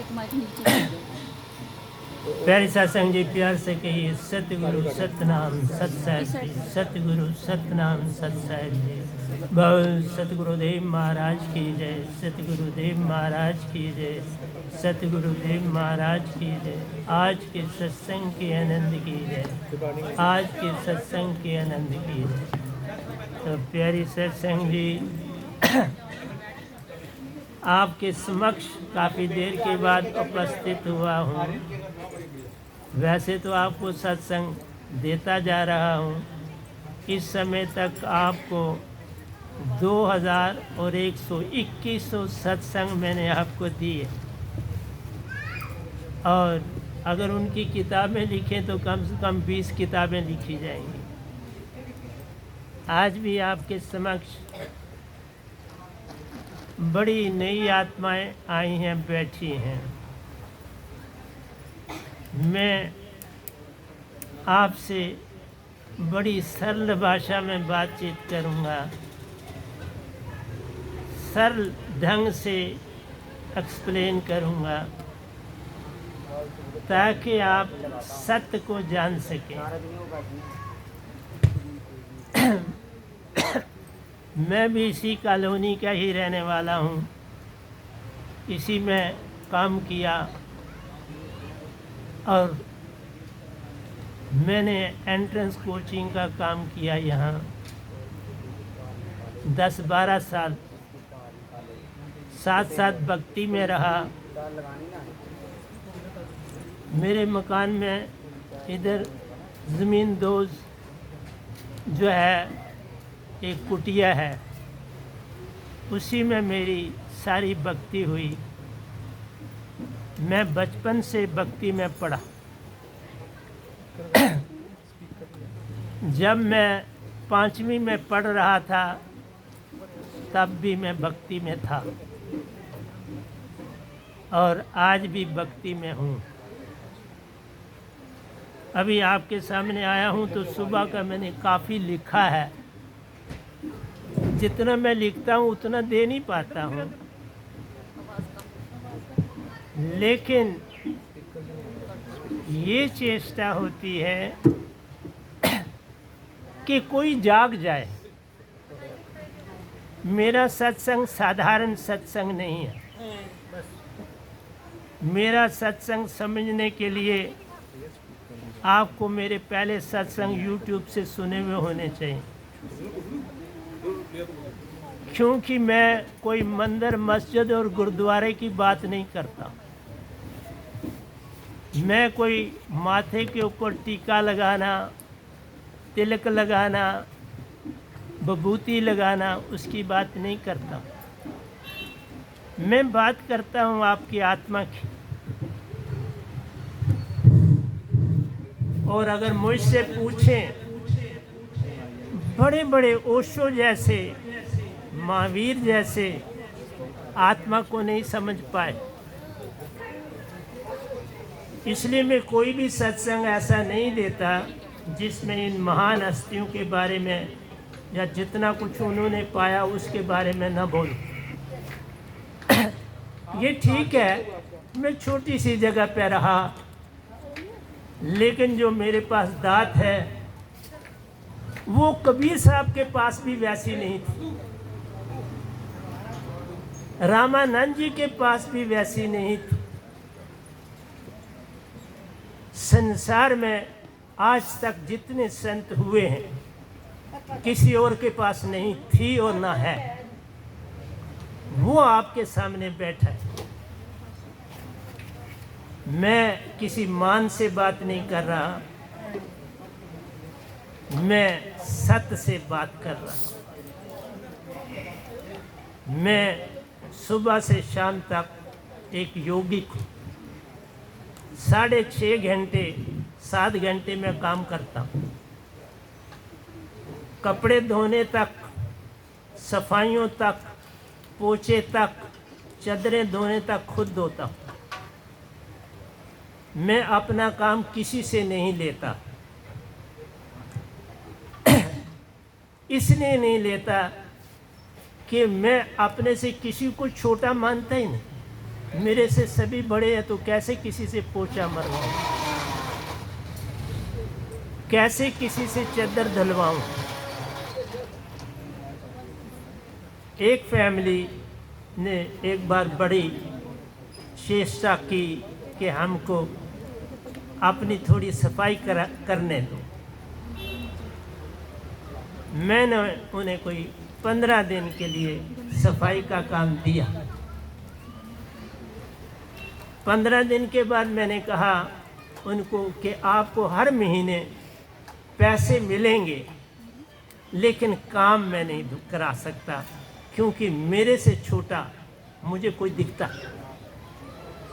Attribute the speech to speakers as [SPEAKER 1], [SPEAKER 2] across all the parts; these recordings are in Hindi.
[SPEAKER 1] एक माइक नीचे कर दो।
[SPEAKER 2] प्यारे सत्संग जी, प्यार से कहिए सतगुरु सतनाम सतसाहिब जी, सतगुरु सतनाम सतसाहिब जी। बोल सतगुरुदेव महाराज की जय, सतगुरुदेव महाराज की जय, सतगुरुदेव महाराज की जय। आज के सत्संग के आनंद की जय, आज के सत्संग के आनंद की जय। तो प्यारी सत्संग जी, आपके समक्ष काफ़ी देर के बाद उपस्थित हुआ हूँ। वैसे तो आपको सत्संग देता जा रहा हूँ। इस समय तक आपको 2000 और 121 सत्संग मैंने आपको दिए, और अगर उनकी किताबें लिखें तो कम से कम 20 किताबें लिखी जाएंगी। आज भी आपके समक्ष बड़ी नई आत्माएं आई हैं, बैठी हैं। मैं आपसे बड़ी सरल भाषा में बातचीत करूंगा, सरल ढंग से एक्सप्लेन करूंगा, ताकि आप सत्य को जान सकें। मैं भी इसी कॉलोनी का ही रहने वाला हूँ, इसी में काम किया, और मैंने एंट्रेंस कोचिंग का काम किया यहाँ 10-12 साल। साथ साथ भक्ति में रहा। मेरे मकान में इधर ज़मीन दोज जो है, एक कुटिया है, उसी में मेरी सारी भक्ति हुई। मैं बचपन से भक्ति में पढ़ा। जब मैं 5वीं में पढ़ रहा था तब भी मैं भक्ति में था, और आज भी भक्ति में हूँ। अभी आपके सामने आया हूँ तो सुबह का मैंने काफ़ी लिखा है। जितना मैं लिखता हूँ उतना दे नहीं पाता हूँ, लेकिन ये चेष्टा होती है कि कोई जाग जाए। मेरा सत्संग साधारण सत्संग नहीं है। मेरा सत्संग समझने के लिए आपको मेरे पहले सत्संग YouTube से सुने हुए होने चाहिए, क्योंकि मैं कोई मंदिर, मस्जिद और गुरुद्वारे की बात नहीं करता। मैं कोई माथे के ऊपर टीका लगाना, तिलक लगाना, विभूति लगाना, उसकी बात नहीं करता। मैं बात करता हूँ आपकी आत्मा की। और अगर मुझसे पूछें, बड़े बड़े ओशो जैसे, महावीर जैसे आत्मा को नहीं समझ पाए। इसलिए मैं कोई भी सत्संग ऐसा नहीं देता जिसमें इन महान हस्तियों के बारे में या जितना कुछ उन्होंने पाया उसके बारे में न बोलूं। ये ठीक है, मैं छोटी सी जगह पे रहा, लेकिन जो मेरे पास दात है वो कबीर साहब के पास भी वैसी नहीं थी, रामानंद जी के पास भी वैसी नहीं थी। संसार में आज तक जितने संत हुए हैं किसी और के पास नहीं थी और ना है। वो आपके सामने बैठा है। मैं किसी मान से बात नहीं कर रहा, मैं सत्य से बात कर रहा। मैं सुबह से शाम तक एक योगी हूँ। 6.5 घंटे 7 घंटे में काम करता हूँ। कपड़े धोने तक, सफाइयों तक, पोछे तक, चादरें धोने तक खुद धोता हूँ। मैं अपना काम किसी से नहीं लेता। इसलिए नहीं लेता कि मैं अपने से किसी को छोटा मानता ही नहीं। मेरे से सभी बड़े हैं तो कैसे किसी से पोछा मरवाऊं, कैसे किसी से चद्दर धुलवाऊं। एक फैमिली ने एक बार बड़ी चेष्टा की कि हमको अपनी थोड़ी सफाई करने दो। मैंने उन्हें कोई 15 दिन के लिए सफाई का काम दिया। 15 दिन के बाद मैंने कहा उनको कि आपको हर महीने पैसे मिलेंगे, लेकिन काम मैं नहीं करा सकता, क्योंकि मेरे से छोटा मुझे कोई दिखता,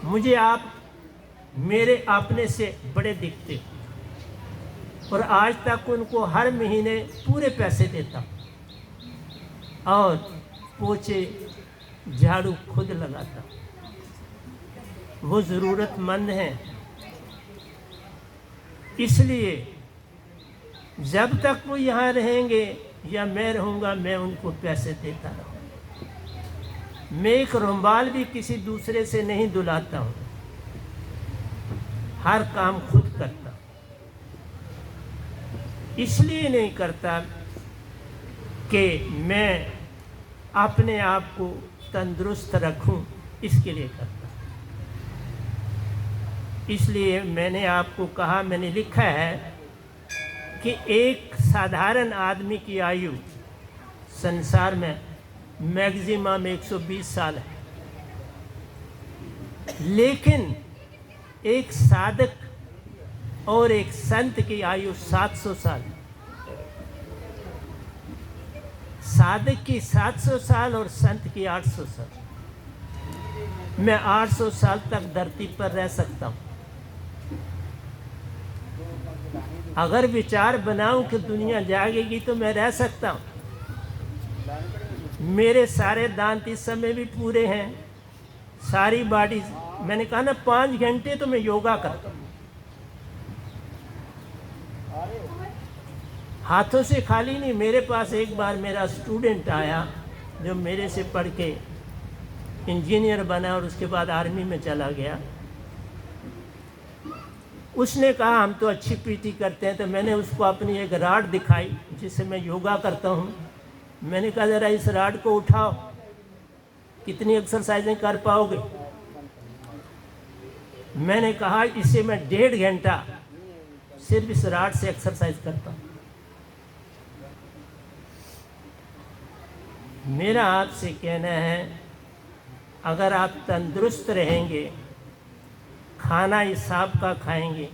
[SPEAKER 2] मुझे आप मेरे अपने से बड़े दिखते। और आज तक उनको हर महीने पूरे पैसे देता और पोछे झाड़ू खुद लगाता। वो ज़रूरतमंद हैं, इसलिए जब तक वो यहाँ रहेंगे या मैं रहूँगा, मैं उनको पैसे देता रहूँ। मैं एक रुमाल भी किसी दूसरे से नहीं दुलाता हूँ, हर काम खुद करता। इसलिए नहीं करता कि मैं अपने आप को तंदुरुस्त रखूं, इसके लिए करता। इसलिए मैंने आपको कहा, मैंने लिखा है कि एक साधारण आदमी की आयु संसार में मैक्सिमम 120 साल है, लेकिन एक साधक और एक संत की आयु 700 साल। साधक की 700 साल और संत की 800 साल। मैं 800 साल तक धरती पर रह सकता हूँ। अगर विचार बनाऊं कि दुनिया जागेगी तो मैं रह सकता हूँ। मेरे सारे दांत इस समय भी पूरे हैं, सारी बॉडी। मैंने कहा ना 5 घंटे तो मैं योगा करता हूँ, हाथों से खाली नहीं। मेरे पास एक बार मेरा स्टूडेंट आया जो मेरे से पढ़ के इंजीनियर बना और उसके बाद आर्मी में चला गया। उसने कहा हम तो अच्छी पीटी करते हैं, तो मैंने उसको अपनी एक राड दिखाई जिससे मैं योगा करता हूँ। मैंने कहा ज़रा इस राड को उठाओ, कितनी एक्सरसाइजें कर पाओगे। मैंने कहा इसे मैं 1.5 घंटा सिर्फ इस राड से एक्सरसाइज करता हूँ। मेरा आपसे कहना है, अगर आप तंदुरुस्त रहेंगे, खाना हिसाब का खाएंगे।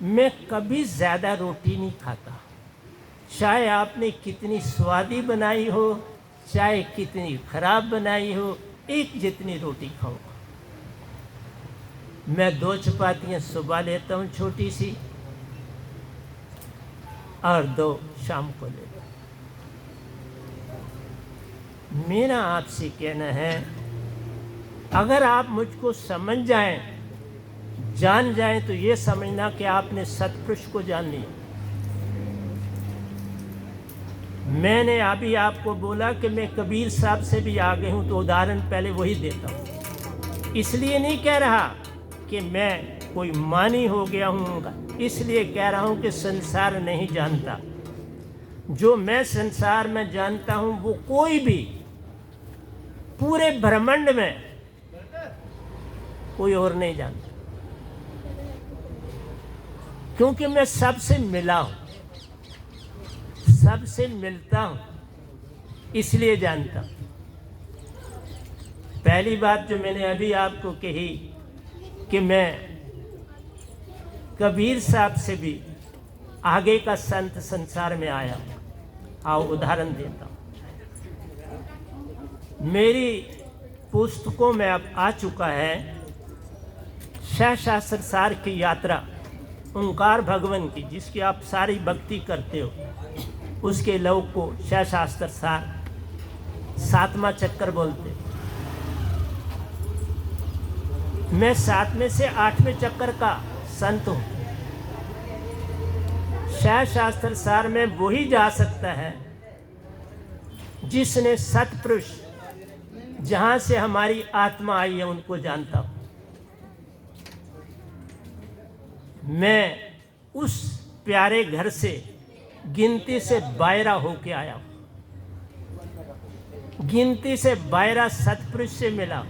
[SPEAKER 2] मैं कभी ज़्यादा रोटी नहीं खाता, चाहे आपने कितनी स्वादी बनाई हो, चाहे कितनी खराब बनाई हो, एक जितनी रोटी खाऊंगा। मैं 2 चपातियाँ सुबह लेता हूँ छोटी सी, और 2 शाम को लेता हूँ। मेरा आपसे कहना है, अगर आप मुझको समझ जाएं, जान जाएं, तो ये समझना कि आपने सतपुरुष को जान लिया। मैंने अभी आपको बोला कि मैं कबीर साहब से भी आगे हूं, तो उदाहरण पहले वही देता हूं। इसलिए नहीं कह रहा कि मैं कोई मानी हो गया हूँ, इसलिए कह रहा हूं कि संसार नहीं जानता। जो मैं संसार में जानता हूं वो कोई भी पूरे ब्रह्मांड में कोई और नहीं जानता, क्योंकि मैं सबसे मिला हूं, सबसे मिलता हूं, इसलिए जानता हूं। पहली बात जो मैंने अभी आपको कही कि मैं कबीर साहब से भी आगे का संत संसार में आया। आओ उदाहरण देता हूं। मेरी पुस्तकों में अब आ चुका है सहस्त्र सार की यात्रा, ओंकार भगवान की, जिसकी आप सारी भक्ति करते हो, उसके लव को सहस्त्र सार 7वां चक्कर बोलते। मैं 7वें से 8वें चक्कर का संत हूँ। सहस्त्र सार में वही जा सकता है जिसने सतपुरुष, जहाँ से हमारी आत्मा आई है, उनको जानता हूँ। मैं उस प्यारे घर से गिनती से बायरा होके आया हूँ। गिनती से बायरा सतपुरुष से मिला,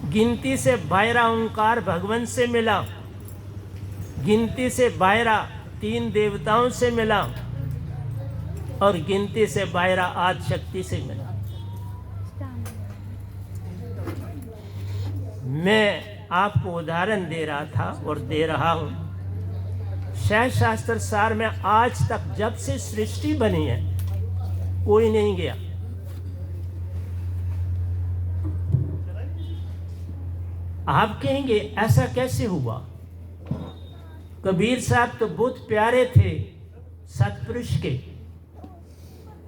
[SPEAKER 2] गिनती से बायरा ओंकार भगवान से मिला, गिनती से बायरा 3 देवताओं से मिला और गिनती से बायरा आदि शक्ति से मिला। मैं आपको उदाहरण दे रहा था और दे रहा हूं। शैव शास्त्र सार में आज तक जब से सृष्टि बनी है कोई नहीं गया। आप कहेंगे ऐसा कैसे हुआ? कबीर साहब तो बहुत प्यारे थे सतपुरुष के,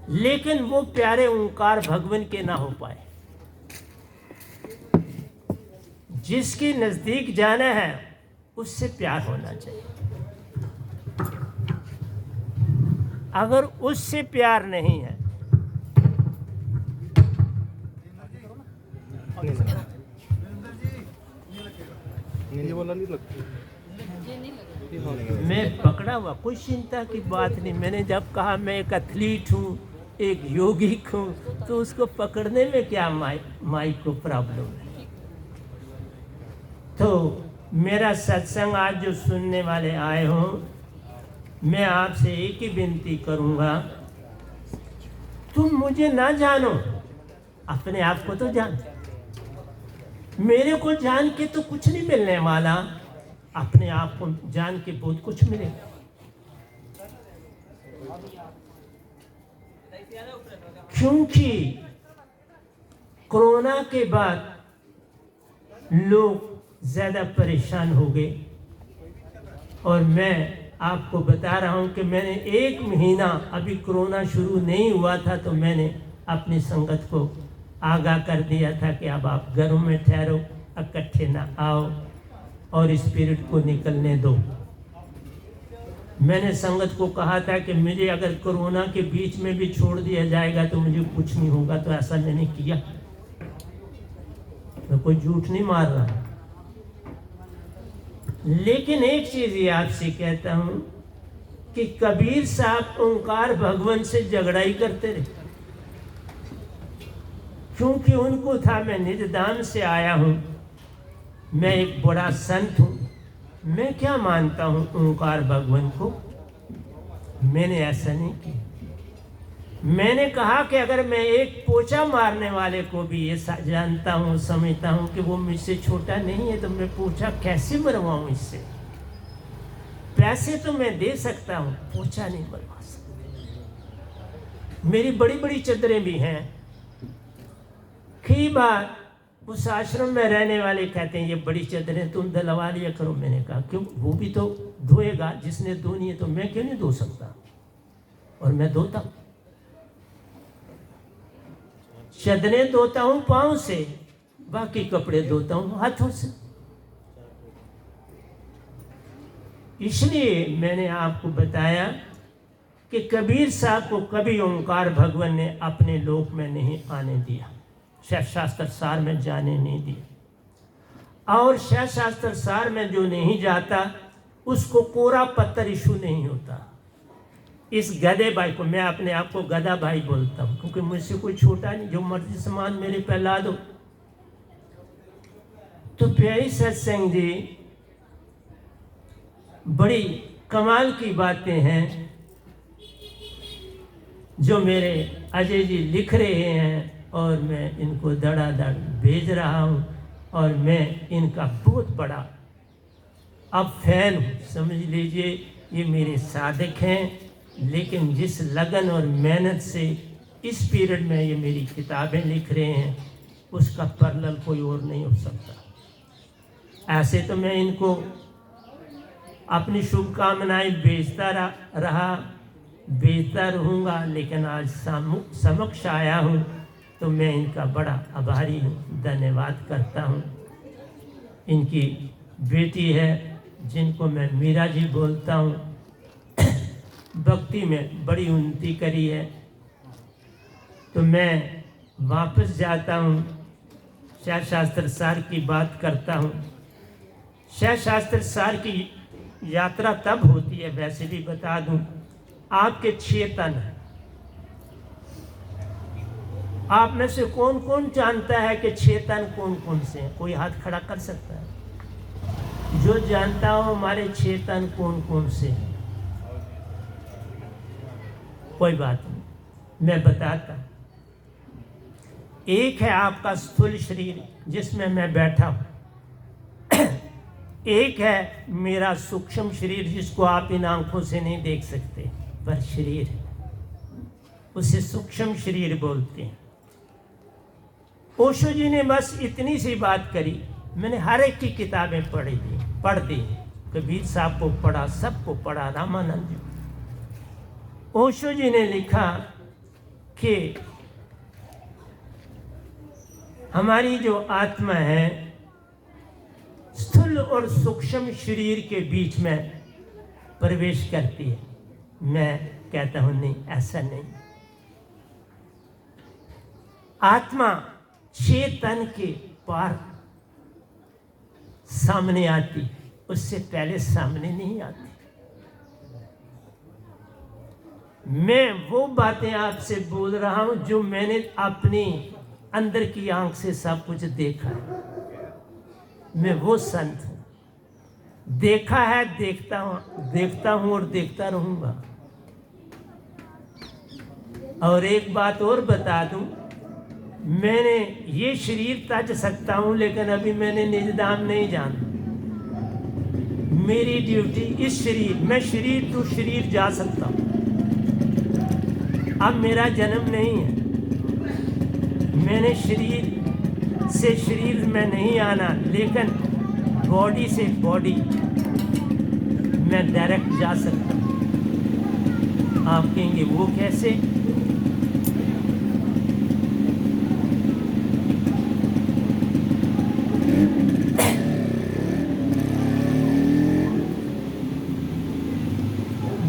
[SPEAKER 2] लेकिन वो प्यारे ओंकार भगवान के ना हो पाए। जिसके नजदीक जाना है उससे प्यार होना चाहिए। अगर उससे प्यार नहीं है मैं पकड़ा हुआ, कोई चिंता की बात नहीं। मैंने जब कहा मैं एक एथलीट हूँ, एक योगिक हूँ, तो उसको पकड़ने में क्या माइक को प्रॉब्लम है। तो मेरा सत्संग आज जो सुनने वाले आए हो, मैं आपसे एक ही विनती करूँगा, तुम मुझे ना जानो, अपने आप को तो जान। मेरे को जान के तो कुछ नहीं मिलने वाला, अपने आप को जान के बहुत कुछ मिलेगा। क्योंकि कोरोना के बाद लोग ज्यादा परेशान हो गए और मैं आपको बता रहा हूं कि मैंने 1 महीना, अभी कोरोना शुरू नहीं हुआ था तो मैंने अपनी संगत को आगाह कर दिया था कि अब आप घरों में ठहरो, इकट्ठे ना आओ और स्पिरिट को निकलने दो। मैंने संगत को कहा था कि मुझे अगर कोरोना के बीच में भी छोड़ दिया जाएगा तो मुझे कुछ नहीं होगा, तो ऐसा मैंने किया। मैं कोई झूठ नहीं मार रहा। लेकिन एक चीज ये आपसे कहता हूं कि कबीर साहब ओंकार भगवान से झगड़ा ही करते रहे, क्योंकि उनको था मैं निजदान से आया हूं, मैं एक बड़ा संत हूं, मैं क्या मानता हूं ओंकार भगवान को। मैंने ऐसा नहीं किया। मैंने कहा कि अगर मैं एक पोछा मारने वाले को भी ये जानता हूँ, समझता हूँ कि वो मुझसे छोटा नहीं है, तो मैं पोछा कैसे मरवाऊँ इससे? पैसे तो मैं दे सकता हूँ, पोछा नहीं मरवा सकता। मेरी बड़ी बड़ी चदरें भी हैं। कई बार उस आश्रम में रहने वाले कहते हैं ये बड़ी चदरें तुम धलवा लिया करो। मैंने कहा क्यों, वो भी तो धोएगा, जिसने धोनी है, तो मैं क्यों नहीं धो सकता? और मैं धोता हूँ। चदरें धोता हूं पांव से, बाकी कपड़े धोता हूं हाथों से। इसलिए मैंने आपको बताया कि कबीर साहब को कभी ओंकार भगवान ने अपने लोक में नहीं आने दिया, शैव शास्त्र सार में जाने नहीं दिया। और शैव शास्त्र सार में जो नहीं जाता उसको कोरा पत्थर इशू नहीं होता। इस गधे भाई को मैं अपने आप को गधा भाई बोलता हूं, क्योंकि मुझसे कोई छोटा नहीं, जो मर्जी सामान मेरे पे ला दो। तो प्यारी सत्संग जी, बड़ी कमाल की बातें हैं जो मेरे अजय जी लिख रहे हैं और मैं इनको धड़ाधड़ भेज रहा हूं। और मैं इनका बहुत बड़ा अब फैन हूं, समझ लीजिए। ये मेरे साधक हैं, लेकिन जिस लगन और मेहनत से इस पीरियड में ये मेरी किताबें लिख रहे हैं उसका पैरेलल कोई और नहीं हो सकता। ऐसे तो मैं इनको अपनी शुभकामनाएं भेजता रहूँगा, लेकिन आज समक्ष आया हूँ तो मैं इनका बड़ा आभारी हूँ, धन्यवाद करता हूँ। इनकी बेटी है जिनको मैं मीरा जी बोलता हूँ, भक्ति में बड़ी उन्नति करी है। तो मैं वापस जाता हूँ, शैव शास्त्र सार की बात करता हूँ। शैव शास्त्र सार की यात्रा तब होती है, वैसे भी बता दूं, आपके 6 तन हैं। आप में से कौन कौन जानता है कि 6 तन कौन कौन से हैं? कोई हाथ खड़ा कर सकता है जो जानता हो हमारे 6 तन कौन कौन से हैं? कोई बात नहीं, मैं बताता। एक है आपका स्थूल शरीर जिसमें मैं बैठा हूं। एक है मेरा सूक्ष्म शरीर जिसको आप इन आंखों से नहीं देख सकते, पर शरीर है, उसे सूक्ष्म शरीर बोलते हैं। ओशो जी ने बस इतनी सी बात करी, मैंने हर एक की किताबें पढ़ दी। कबीर साहब को पढ़ा, सबको पढ़ा, रामानंद जी। ओशो जी ने लिखा कि हमारी जो आत्मा है स्थूल और सूक्ष्म शरीर के बीच में प्रवेश करती है। मैं कहता हूं नहीं, ऐसा नहीं। आत्मा 6 तन के पार सामने आती, उससे पहले सामने नहीं आती। मैं वो बातें आपसे बोल रहा हूं जो मैंने अपनी अंदर की आंख से सब कुछ देखा है। मैं वो संत हूं, देखा है, देखता हूं और देखता रहूंगा। और एक बात और बता दूं, मैंने ये शरीर तज सकता हूं, लेकिन अभी मैंने निजधाम नहीं जाना। मेरी ड्यूटी इस शरीर, मैं शरीर टू शरीर जा सकता हूं। अब मेरा जन्म नहीं है, मैंने शरीर से शरीर में नहीं आना, लेकिन बॉडी से बॉडी मैं डायरेक्ट जा सकता हूं। आप कहेंगे वो कैसे?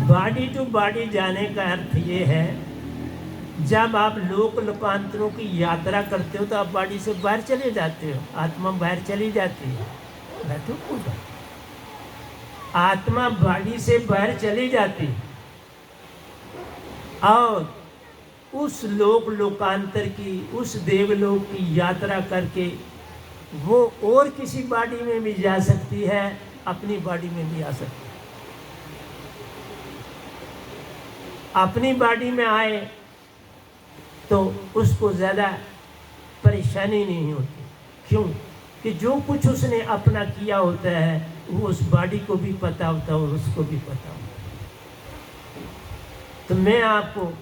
[SPEAKER 2] बॉडी टू बॉडी जाने का अर्थ ये है, जब आप लोकांतरों की यात्रा करते हो तो आप बॉडी से बाहर चले जाते हो, आत्मा बाहर चली जाती है। बैठो पूजा, आत्मा बॉडी से बाहर चली जाती है और उस लोकांतर की, उस देवलोक की यात्रा करके वो और किसी बॉडी में भी जा सकती है, अपनी बॉडी में भी आ सकती है। अपनी बॉडी में आए तो उसको ज़्यादा परेशानी नहीं होती। क्यों? कि जो कुछ उसने अपना किया होता है वो उस बॉडी को भी पता होता है और उसको भी पता होता है। तो मैं आपको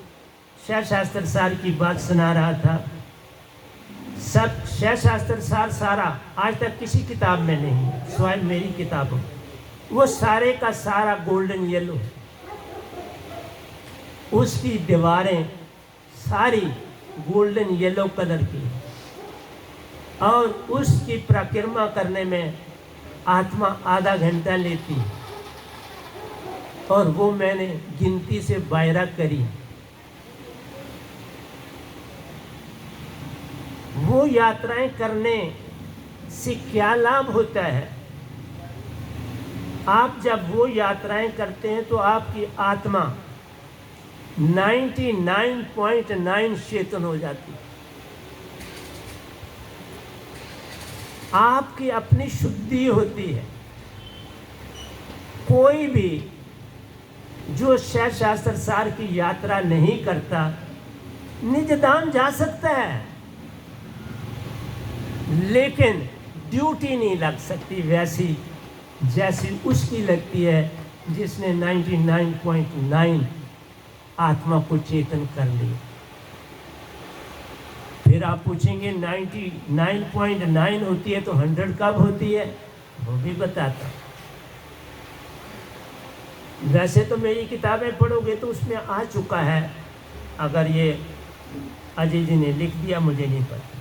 [SPEAKER 2] शह शास्त्र सार की बात सुना रहा था। सब शह शास्त्र सार सारा आज तक किसी किताब में नहीं, स्वयं मेरी किताबों, वो सारे का सारा गोल्डन येलो, उसकी दीवारें सारी गोल्डन येलो कलर की, और उसकी परिक्रमा करने में आत्मा आधा घंटा लेती, और वो मैंने गिनती से बायरा करी। वो यात्राएं करने से क्या लाभ होता है? आप जब वो यात्राएं करते हैं तो आपकी आत्मा 99.9 चेतन हो जाती है। आपकी अपनी शुद्धि होती है। कोई भी जो शह शास्त्र सार की यात्रा नहीं करता निजधाम जा सकता है, लेकिन ड्यूटी नहीं लग सकती वैसी जैसी उसकी लगती है जिसने 99.9 आत्मा को चेतन कर लिया। फिर आप पूछेंगे 99.9 होती है तो 100 कब होती है? वो भी बताता। वैसे तो मेरी किताबें पढ़ोगे तो उसमें आ चुका है, अगर ये अजय जी ने लिख दिया मुझे नहीं पता।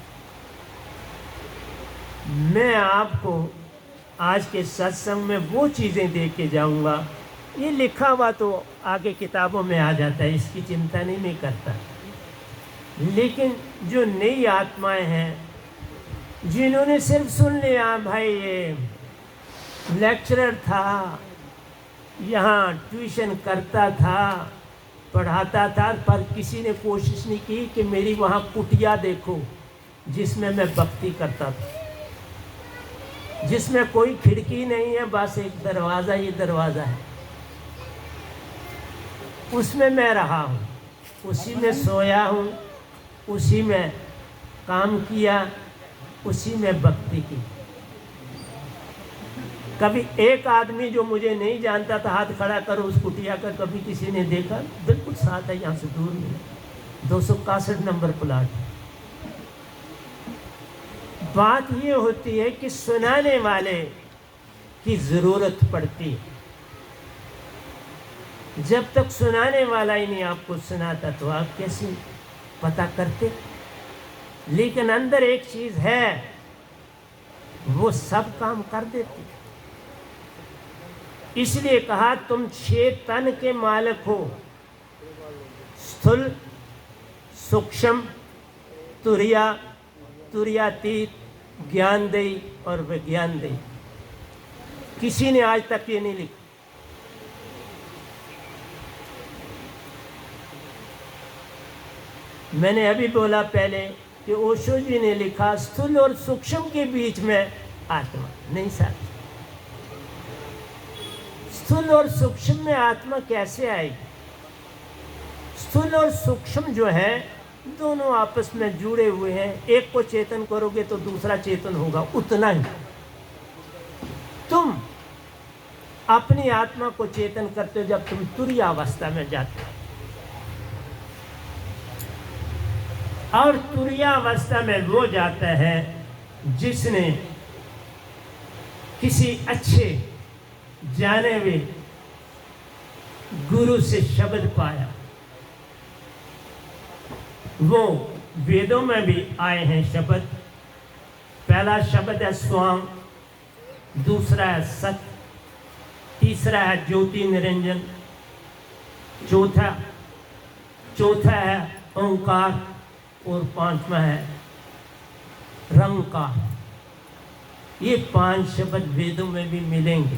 [SPEAKER 2] मैं आपको आज के सत्संग में वो चीज़ें दे के जाऊंगा। ये लिखा हुआ तो आगे किताबों में आ जाता है, इसकी चिंता नहीं मैं करता। लेकिन जो नई आत्माएं हैं जिन्होंने सिर्फ सुन लिया, भाई ये लेक्चरर था, यहाँ ट्यूशन करता था, पढ़ाता था, पर किसी ने कोशिश नहीं की कि मेरी वहाँ कुटिया देखो जिसमें मैं भक्ति करता था, जिसमें कोई खिड़की नहीं है, बस एक दरवाज़ा ही दरवाज़ा है। उसमें मैं रहा हूँ, उसी में सोया हूँ, उसी में काम किया, उसी में भक्ति की। कभी एक आदमी जो मुझे नहीं जानता था, हाथ खड़ा करो उस कुटिया का, कभी किसी ने देखा? बिल्कुल साथ है, यहाँ से दूर नहीं, 261 नंबर प्लाट। बात ये होती है कि सुनाने वाले की ज़रूरत पड़ती है। जब तक सुनाने वाला ही नहीं आपको सुनाता तो आप कैसे पता करते? लेकिन अंदर एक चीज़ है, वो सब काम कर देती। इसलिए कहा तुम 6 तन के मालिक हो, स्थूल, सूक्ष्म, तुरिया, तुरियातीत, ज्ञानदेही और विज्ञानदेही। किसी ने आज तक ये नहीं लिखा। मैंने अभी बोला पहले कि ओशो जी ने लिखा स्थूल और सूक्ष्म के बीच में आत्मा नहीं साथी। स्थूल और सूक्ष्म में आत्मा कैसे आएगी? स्थूल और सूक्ष्म जो है दोनों आपस में जुड़े हुए हैं। एक को चेतन करोगे तो दूसरा चेतन होगा, उतना ही। तुम अपनी आत्मा को चेतन करते हो जब तुम तुरीय अवस्था में जाते हो, और तुरीय अवस्था में वो जाता है जिसने किसी अच्छे जाने हुए गुरु से शब्द पाया। वो वेदों में भी आए हैं शब्द। पहला शब्द है स्वांग, दूसरा है सत, तीसरा है ज्योति निरंजन, चौथा है ओंकार, और 5वां है रंकार। ये 5 शब्द वेदों में भी मिलेंगे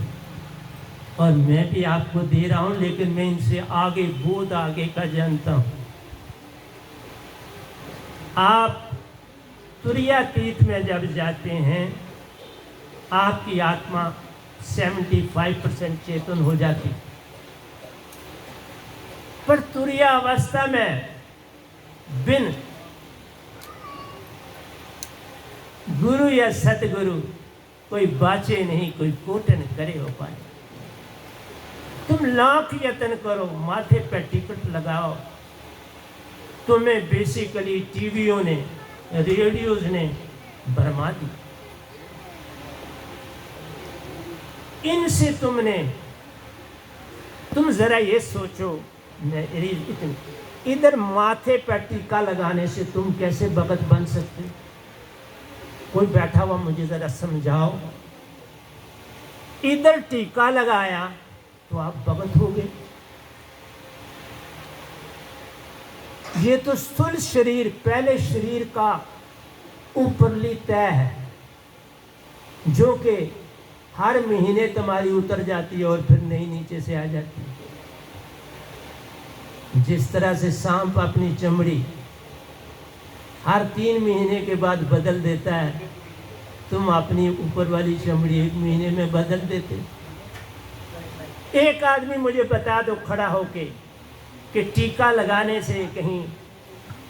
[SPEAKER 2] और मैं भी आपको दे रहा हूं, लेकिन मैं इनसे आगे बहुत आगे का जानता हूं। आप तुरीयातीत में जब जाते हैं आपकी आत्मा 75% चेतन हो जाती, पर तुरीय अवस्था में बिन गुरु या सतगुरु कोई बाचे नहीं, कोई कोटन करे हो पाए। तुम लाख यत्न करो, माथे पर टिकट लगाओ, तुम्हें बेसिकली टीवियों ने, रेडियोज ने भरमा दी। इनसे तुम जरा ये सोचो, इधर माथे पर टीका लगाने से तुम कैसे भगत बन सकते? कोई बैठा हुआ मुझे जरा समझाओ। इधर टीका लगाया तो आप भगत हो गए। ये तो स्थूल शरीर, पहले शरीर का ऊपरली तय है, जो कि हर महीने तुम्हारी उतर जाती है और फिर नई नीचे से आ जाती है। जिस तरह से सांप अपनी चमड़ी हर 3 महीने के बाद बदल देता है, तुम अपनी ऊपर वाली चमड़ी 1 महीने में बदल देते। एक आदमी मुझे बता दो खड़ा होके कि टीका लगाने से कहीं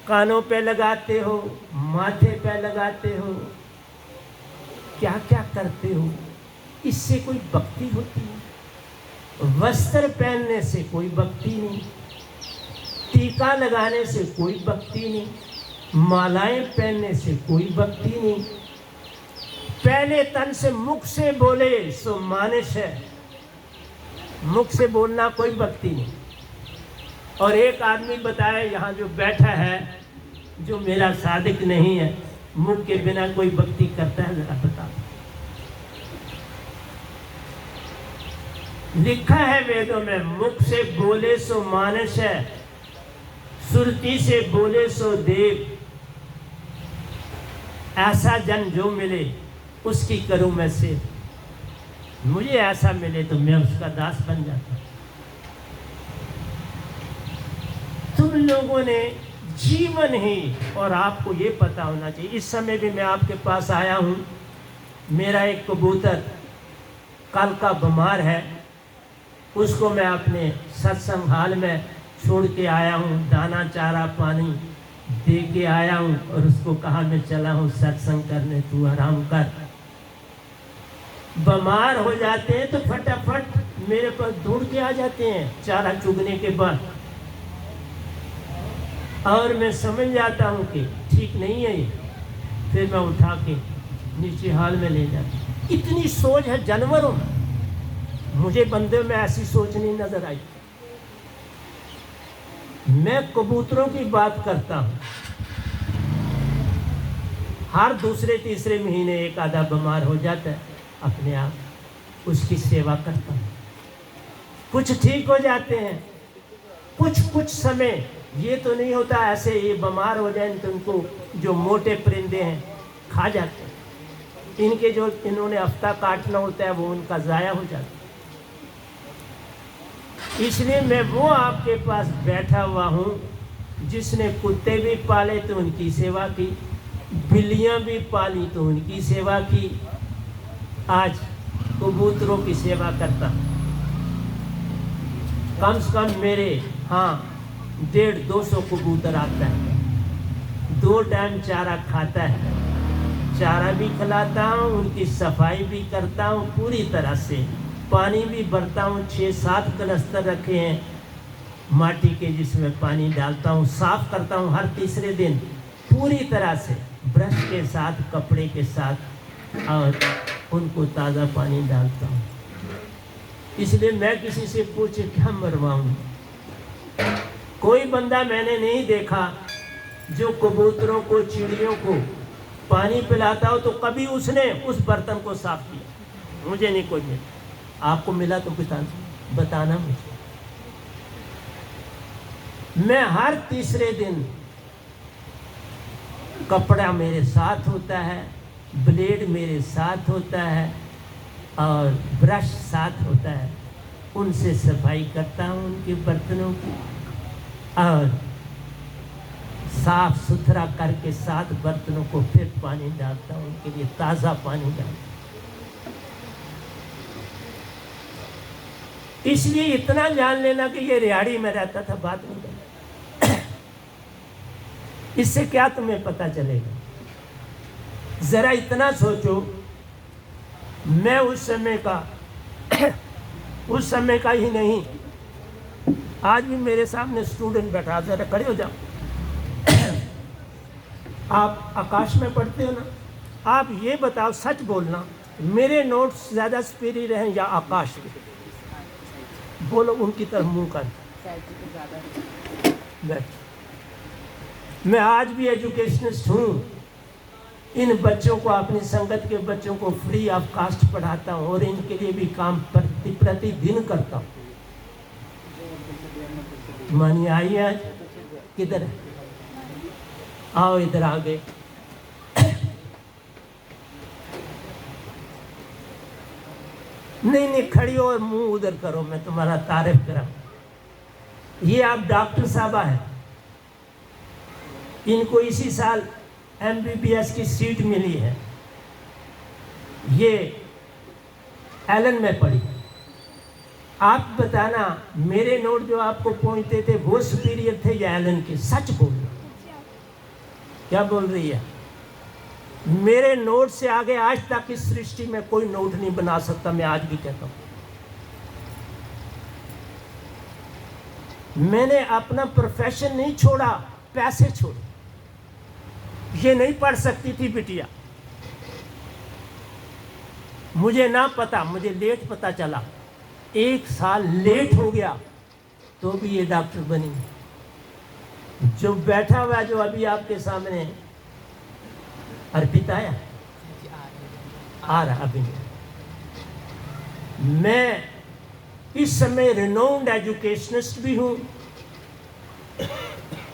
[SPEAKER 2] कानों पे लगाते हो, माथे पे लगाते हो, क्या क्या करते हो, इससे कोई भक्ति होती है? वस्त्र पहनने से कोई भक्ति नहीं, टीका लगाने से कोई भक्ति नहीं, मालाएं पहनने से कोई भक्ति नहीं। पहले तन से मुख से बोले सो मानस है, मुख से बोलना कोई भक्ति नहीं। और एक आदमी बताए यहाँ जो बैठा है, जो मेरा सादिक नहीं है, मुख के बिना कोई भक्ति करता है? जरा बता। लिखा है वेदों में, मुख से बोले सो मानस है, सुरती से बोले सो देव। ऐसा जन जो मिले उसकी करूं मैं से। मुझे ऐसा मिले तो मैं उसका दास बन जाता। तुम लोगों ने जीवन ही, और आपको ये पता होना चाहिए, इस समय भी मैं आपके पास आया हूँ, मेरा एक कबूतर कल का बीमार है, उसको मैं अपने सत्संग हाल में छोड़ के आया हूँ, दाना चारा पानी दे के आया हूँ, और उसको कहा मैं चला हूँ सत्संग करने, तू आराम कर। बीमार हो जाते हैं तो फटाफट मेरे पास दौड़ के आ जाते हैं चारा चुगने के बाद, और मैं समझ जाता हूँ कि ठीक नहीं है ये, फिर मैं उठा के नीचे हाल में ले जाता। इतनी सोच है जानवरों में, मुझे बंदे में ऐसी सोच नहीं नजर आई। मैं कबूतरों की बात करता हूँ, हर दूसरे तीसरे महीने एक आधा बीमार हो जाता है, अपने आप उसकी सेवा करता हूँ। कुछ ठीक हो जाते हैं, कुछ समय, ये तो नहीं होता ऐसे ये बीमार हो जाए तो उनको जो मोटे परिंदे हैं खा जाते हैं, इनके जो इन्होंने हफ्ता काटना होता है वो उनका ज़ाया हो जाता है। इसलिए मैं वो आपके पास बैठा हुआ हूँ जिसने कुत्ते भी पाले तो उनकी सेवा की, बिल्लियाँ भी पाली तो उनकी सेवा की, आज कबूतरों की सेवा करता हूँ। कम से कम मेरे 150-200 कबूतर आता है, 2 टाइम चारा खाता है, चारा भी खिलाता हूँ, उनकी सफाई भी करता हूँ पूरी तरह से, पानी भी भरता हूँ, 6-7 कनस्तर रखे हैं माटी के जिसमें पानी डालता हूँ, साफ करता हूँ हर तीसरे दिन पूरी तरह से ब्रश के साथ, कपड़े के साथ, और उनको ताज़ा पानी डालता हूँ। इसलिए मैं किसी से पूछे क्या मरवाऊँ, कोई बंदा मैंने नहीं देखा जो कबूतरों को, चिड़ियों को पानी पिलाता हो तो कभी उसने उस बर्तन को साफ किया। मुझे नहीं कोई मिला, आपको मिला तो बताना मुझे। मैं हर तीसरे दिन कपड़ा मेरे साथ होता है, ब्लेड मेरे साथ होता है, और ब्रश साथ होता है, उनसे सफाई करता हूँ उनके बर्तनों की, और साफ सुथरा करके 7 बर्तनों को फिर पानी डालता हूँ, उनके लिए ताज़ा पानी डालता हूँ। इसलिए इतना जान लेना कि ये रिहाड़ी में रहता था, बात नहीं करना। इससे क्या तुम्हें पता चलेगा? जरा इतना सोचो, मैं उस समय का ही नहीं, आज भी मेरे सामने स्टूडेंट बैठा, जरा खड़े हो जाओ। आप आकाश में पढ़ते हो ना, आप ये बताओ, सच बोलना, मेरे नोट्स ज़्यादा सुपीरियर हैं या आकाश के? बोलो, उनकी तरफ मुंह कर। मैं आज भी एजुकेशनिस्ट हूँ, इन बच्चों को, अपनी संगत के बच्चों को फ्री ऑफ कास्ट पढ़ाता हूँ, और इनके लिए भी काम प्रतिदिन करता हूँ। मानिए, आइए, आज किधर है? आओ इधर आगे। नहीं, खड़ी हो और मुंह उधर करो, मैं तुम्हारा तारीफ कराऊं। ये आप डॉक्टर साहबा है, इनको इसी साल MBBS की सीट मिली है, ये एलन में पढ़ी। आप बताना, मेरे नोट जो आपको पहुंचते थे वो सुपीरियर थे या एलन के? सच बोलना। क्या बोल रही है? मेरे नोट से आगे आज तक इस सृष्टि में कोई नोट नहीं बना सकता, मैं आज भी कहता हूं। मैंने अपना प्रोफेशन नहीं छोड़ा, पैसे छोड़े। ये नहीं पढ़ सकती थी बिटिया, मुझे ना पता, मुझे लेट पता चला, 1 साल लेट हो गया तो भी ये डॉक्टर बनी। जो बैठा हुआ, जो अभी आपके सामने अर्पित आया, आ रहा अभी, मैं इस समय रिनाउंड एजुकेशनिस्ट भी हूँ,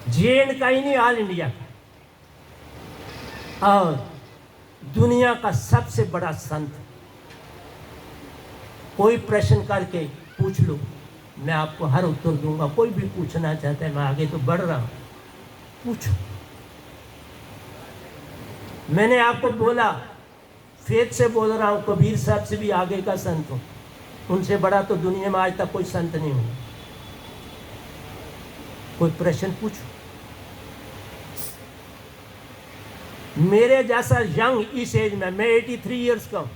[SPEAKER 2] JN का ही नहीं, ऑल इंडिया का, और दुनिया का सबसे बड़ा संत। कोई प्रश्न करके पूछ लो, मैं आपको हर उत्तर दूंगा। कोई भी पूछना चाहता है, मैं आगे तो बढ़ रहा हूँ, पूछो। मैंने आपको बोला, फेथ से बोल रहा हूँ, कबीर साहब से भी आगे का संत हूँ। उनसे बड़ा तो दुनिया में आज तक कोई संत नहीं हुआ। कोई प्रश्न पूछो। मेरे जैसा यंग इस एज में, मैं 83 इयर्स का हूँ,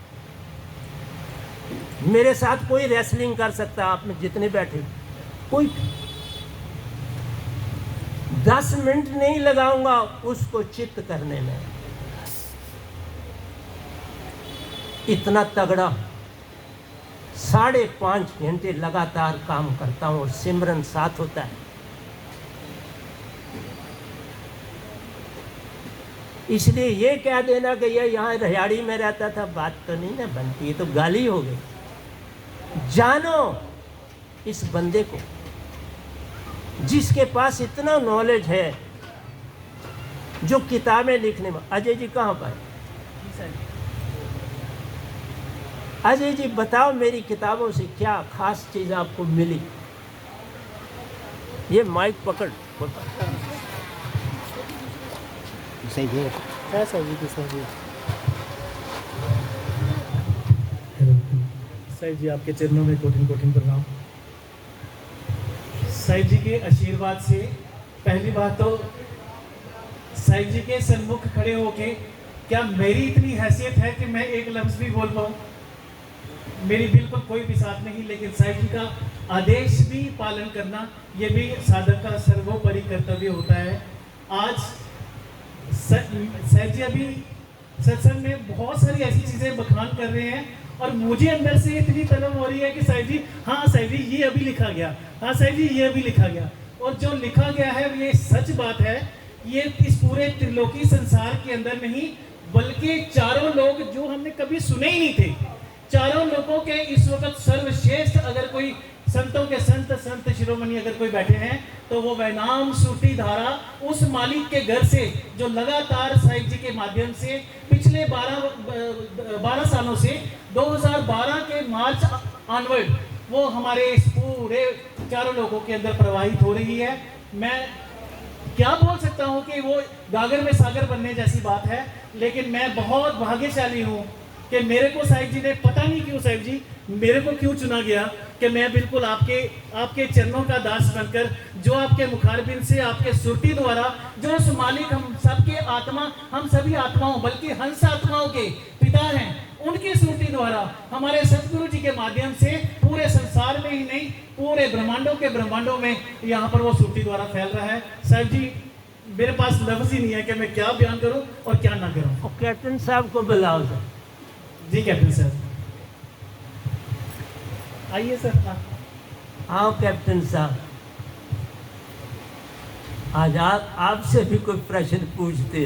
[SPEAKER 2] मेरे साथ कोई रेसलिंग कर सकता है। आप में जितने बैठे कोई 10 मिनट नहीं लगाऊंगा उसको चित्त करने में। इतना तगड़ा 5.5 घंटे लगातार काम करता हूं और सिमरन साथ होता है। इसलिए ये कह देना कि ये यहाँ रिहाड़ी में रहता था, बात तो नहीं ना बनती, ये तो गाली हो गई। जानो इस बंदे को जिसके पास इतना नॉलेज है, जो किताबें लिखने में। अजय जी कहाँ पर? अजय जी बताओ, मेरी किताबों से क्या खास चीज आपको मिली? ये माइक पकड़।
[SPEAKER 1] सही है,
[SPEAKER 3] कैसा जी की सही साईं जी, आपके चरणों में कोटिन कोटिन प्रणाम। साईं जी के आशीर्वाद से पहली बात तो साईं जी के सन्मुख खड़े होके क्या मेरी इतनी हैसियत है कि मैं एक लफ्ज भी बोल पाऊँ? मेरी बिल्कुल कोई भी साथ नहीं, लेकिन साईं जी का आदेश भी पालन करना ये भी साधक का सर्वोपरि कर्तव्य होता है। आज साईं जी अभी सत्संग में बहुत सारी ऐसी चीजें बखान कर रहे हैं और मुझे अंदर से इतनी तलब हो रही है कि साईं जी, हाँ साईं जी ये अभी लिखा गया, हाँ साईं जी ये अभी लिखा गया। और जो लिखा गया है ये सच बात है। ये इस पूरे त्रिलोकी संसार के अंदर नहीं, बल्कि चारों लोग जो हमने कभी सुने ही नहीं थे, चारों लोगों के इस वक्त सर्वश्रेष्ठ अगर कोई संतों के संत शिरोमणि अगर कोई बैठे हैं तो वो वैनाम सूटी धारा उस मालिक के घर से जो लगातार साईं जी के माध्यम से पिछले 12 सालों से 2012 के मार्च ऑनवर्ड वो हमारे इस पूरे चारों लोगों के अंदर प्रवाहित हो रही है। मैं क्या बोल सकता हूँ कि वो गागर में सागर बनने जैसी बात है, लेकिन मैं बहुत भाग्यशाली हूँ कि मेरे को साईं जी ने, पता नहीं क्यों साईं जी मेरे को क्यों चुना गया कि मैं बिल्कुल आपके चरणों का दास बनकर, जो आपके मुखारबिन से आपके सुरती द्वारा, जो उस मालिक हम सबके आत्मा, हम सभी आत्माओं बल्कि हंस आत्माओं के पिता हैं, उनकी सुरती द्वारा हमारे सतगुरु जी के माध्यम से पूरे संसार में ही नहीं, पूरे ब्रह्मांडों में यहाँ पर वो सुरती द्वारा फैल रहा है। साहब जी मेरे पास लफ्ज ही नहीं है कि मैं क्या बयान करूं और क्या ना करूं।
[SPEAKER 2] कैप्टन साहब को बुलाओ सर।
[SPEAKER 3] जी कैप्टन साहब आइए सर।
[SPEAKER 2] आओ कैप्टन साहब, आज आपसे भी कोई प्रश्न पूछते।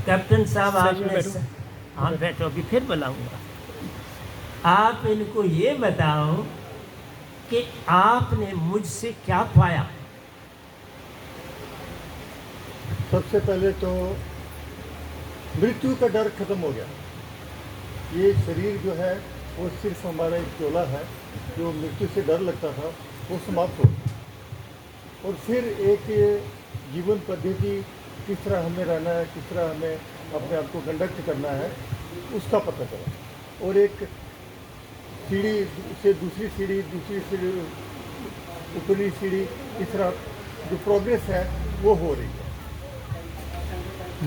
[SPEAKER 2] कैप्टन साहब आपने, हाँ बैठो, अभी फिर बुलाऊंगा। आप इनको ये बताओ कि आपने मुझसे क्या पाया?
[SPEAKER 1] सबसे पहले तो मृत्यु का डर खत्म हो गया। ये शरीर जो है वो सिर्फ हमारा एक चोला है, जो मृत्यु से डर लगता था वो समाप्त हो गया। और फिर एक जीवन पद्धति, किस तरह हमें रहना है, किस तरह हमें अपने आप को कंडक्ट करना है, उसका पता चला। और एक सीढ़ी से दूसरी सीढ़ी, ऊपरी सीढ़ी, इस तरह जो प्रोग्रेस है वो हो रही है।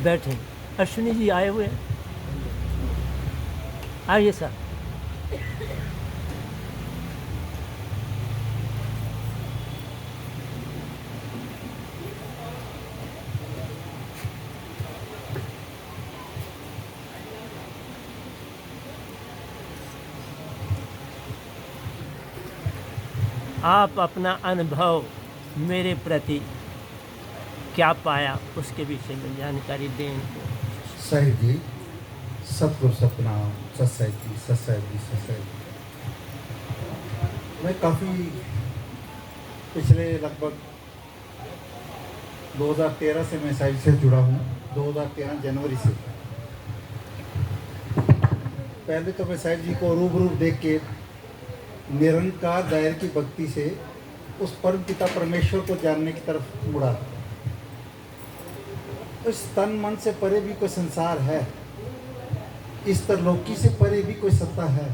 [SPEAKER 2] बैठे। अश्विनी जी आए हुए हैं, आइए सर। आप अपना अनुभव मेरे प्रति क्या पाया उसके विषय में जानकारी दें।
[SPEAKER 4] साईं जी, सतगुरु सतनाम, सत्साई जी, सत्साई जी, सत्साई जी। मैं काफ़ी पिछले लगभग 2013 से मैं साहिब से जुड़ा हूँ, 2013 जनवरी से। पहले तो मैं साहिब जी को रूबरू देख के निरंकार दायर की भक्ति से उस परम पिता परमेश्वर को जानने की तरफ मुड़ा। इस तन मन से परे भी कोई संसार है, इस तरलोकी से परे भी कोई सत्ता है।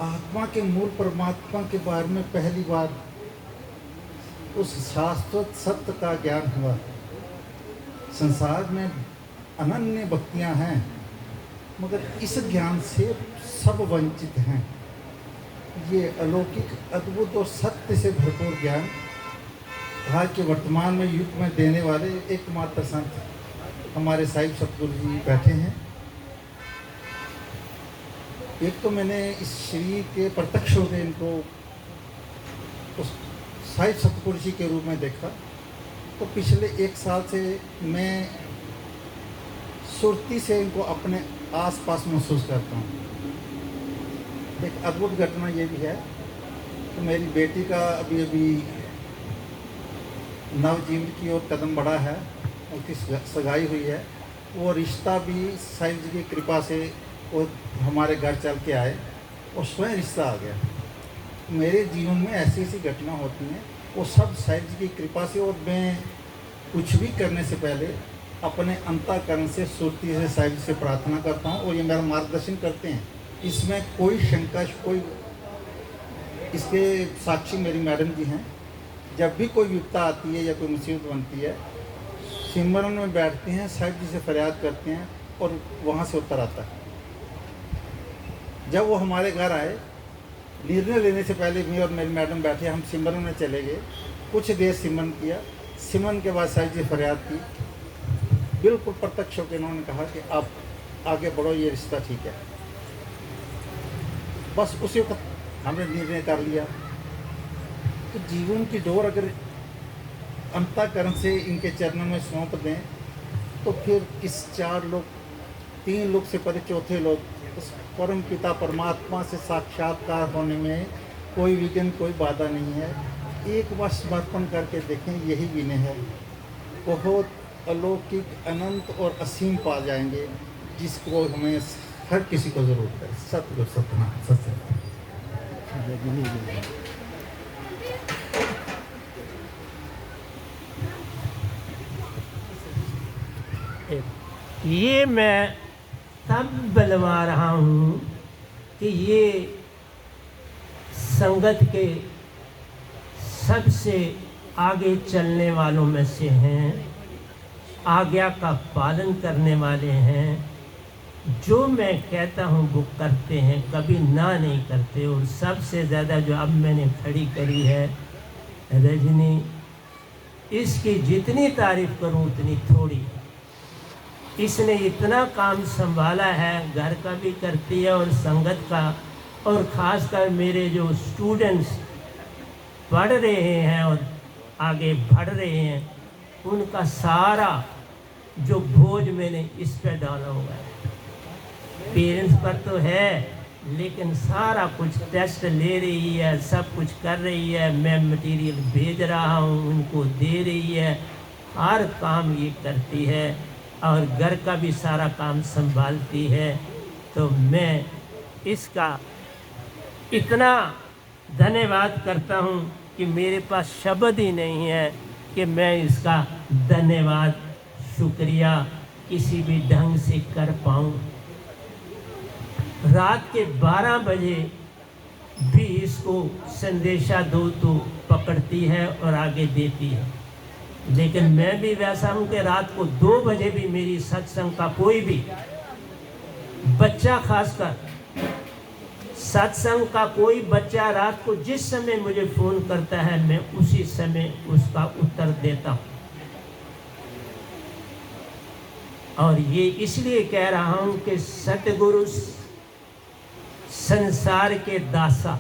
[SPEAKER 4] आत्मा के मूल परमात्मा के बारे में पहली बार उस शाश्वत सत्य का ज्ञान हुआ। संसार में अनन्य भक्तियां हैं, मगर इस ज्ञान से सब वंचित हैं। ये अलौकिक अद्भुत और सत्य से भरपूर ज्ञान आज के वर्तमान में युग में देने वाले एकमात्र संत हमारे साहिब सतगुरु जी बैठे हैं। एक तो मैंने इस शरीर के प्रत्यक्ष होकर इनको उस साहिब सतगुरु जी के रूप में देखा। तो पिछले 1 साल से मैं सुरती से इनको अपने आसपास महसूस करता हूँ। एक अद्भुत घटना ये भी है कि मेरी बेटी का अभी नवजीवन की ओर कदम बढ़ा है, उसकी सगाई हुई है। वो रिश्ता भी साहिब जी की कृपा से वो हमारे घर चल के आए और स्वयं रिश्ता आ गया। मेरे जीवन में ऐसी ऐसी घटना होती हैं, वो सब साहिब जी की कृपा से। और मैं कुछ भी करने से पहले अपने अंतःकरण से सुरती से साहिब जी से प्रार्थना करता हूँ और ये मेरा मार्गदर्शन करते हैं। इसमें कोई शंका, कोई इसके साक्षी मेरी मैडम जी हैं। जब भी कोई विपदा आती है या कोई मुसीबत बनती है, सिमरन में बैठते हैं, साहिब जी से फरियाद करते हैं और वहाँ से उत्तर आता है। जब वो हमारे घर आए, निर्णय लेने से पहले मैं और मेरी मैडम बैठे, हम सिमरन में चले गए। कुछ देर सिमरन किया, सिमरन के बाद साहिब जी फरियाद की। बिल्कुल प्रत्यक्ष होकर इन्होंने कहा कि आप आगे बढ़ो, ये रिश्ता ठीक है। बस उसी वक्त हमने निर्णय कर लिया कि जीवन की डोर अगर अंतःकरण से इनके चरणों में सौंप दें तो फिर इस 4 लोग, 3 लोग से परे चौथे लोग उस परम पिता परमात्मा से साक्षात्कार होने में कोई विघ्न, कोई बाधा नहीं है। एक बार समर्पण करके देखें, यही विनय है। बहुत अलौकिक, अनंत और असीम पा जाएंगे, जिसको हमें हर किसी को ज़रूरत है। सतगुरु सतनाम सत्य।
[SPEAKER 2] ये मैं तब बलवा रहा हूँ कि ये संगत के सबसे आगे चलने वालों में से हैं, आज्ञा का पालन करने वाले हैं। जो मैं कहता हूँ वो करते हैं, कभी ना नहीं करते। और सबसे ज़्यादा जो अब मैंने खड़ी करी है रजनी, इसकी जितनी तारीफ़ करूँ उतनी थोड़ी। इसने इतना काम संभाला है, घर का भी करती है और संगत का, और ख़ासकर मेरे जो स्टूडेंट्स पढ़ रहे हैं और आगे बढ़ रहे हैं, उनका सारा जो बोझ मैंने इस पर डाला हुआ है। पेरेंट्स पर तो है, लेकिन सारा कुछ टेस्ट ले रही है, सब कुछ कर रही है। मैं मटेरियल भेज रहा हूँ, उनको दे रही है, हर काम ये करती है और घर का भी सारा काम संभालती है। तो मैं इसका इतना धन्यवाद करता हूँ कि मेरे पास शब्द ही नहीं है कि मैं इसका धन्यवाद, शुक्रिया किसी भी ढंग से कर पाऊँ। रात के 12 बजे भी इसको संदेशा दो तो पकड़ती है और आगे देती है। लेकिन मैं भी वैसा हूँ कि रात को 2 बजे भी मेरी सत्संग का कोई भी बच्चा, खासकर सत्संग का कोई बच्चा रात को जिस समय मुझे फ़ोन करता है, मैं उसी समय उसका उत्तर देता हूँ। और ये इसलिए कह रहा हूँ कि सतगुरु संसार के दासा,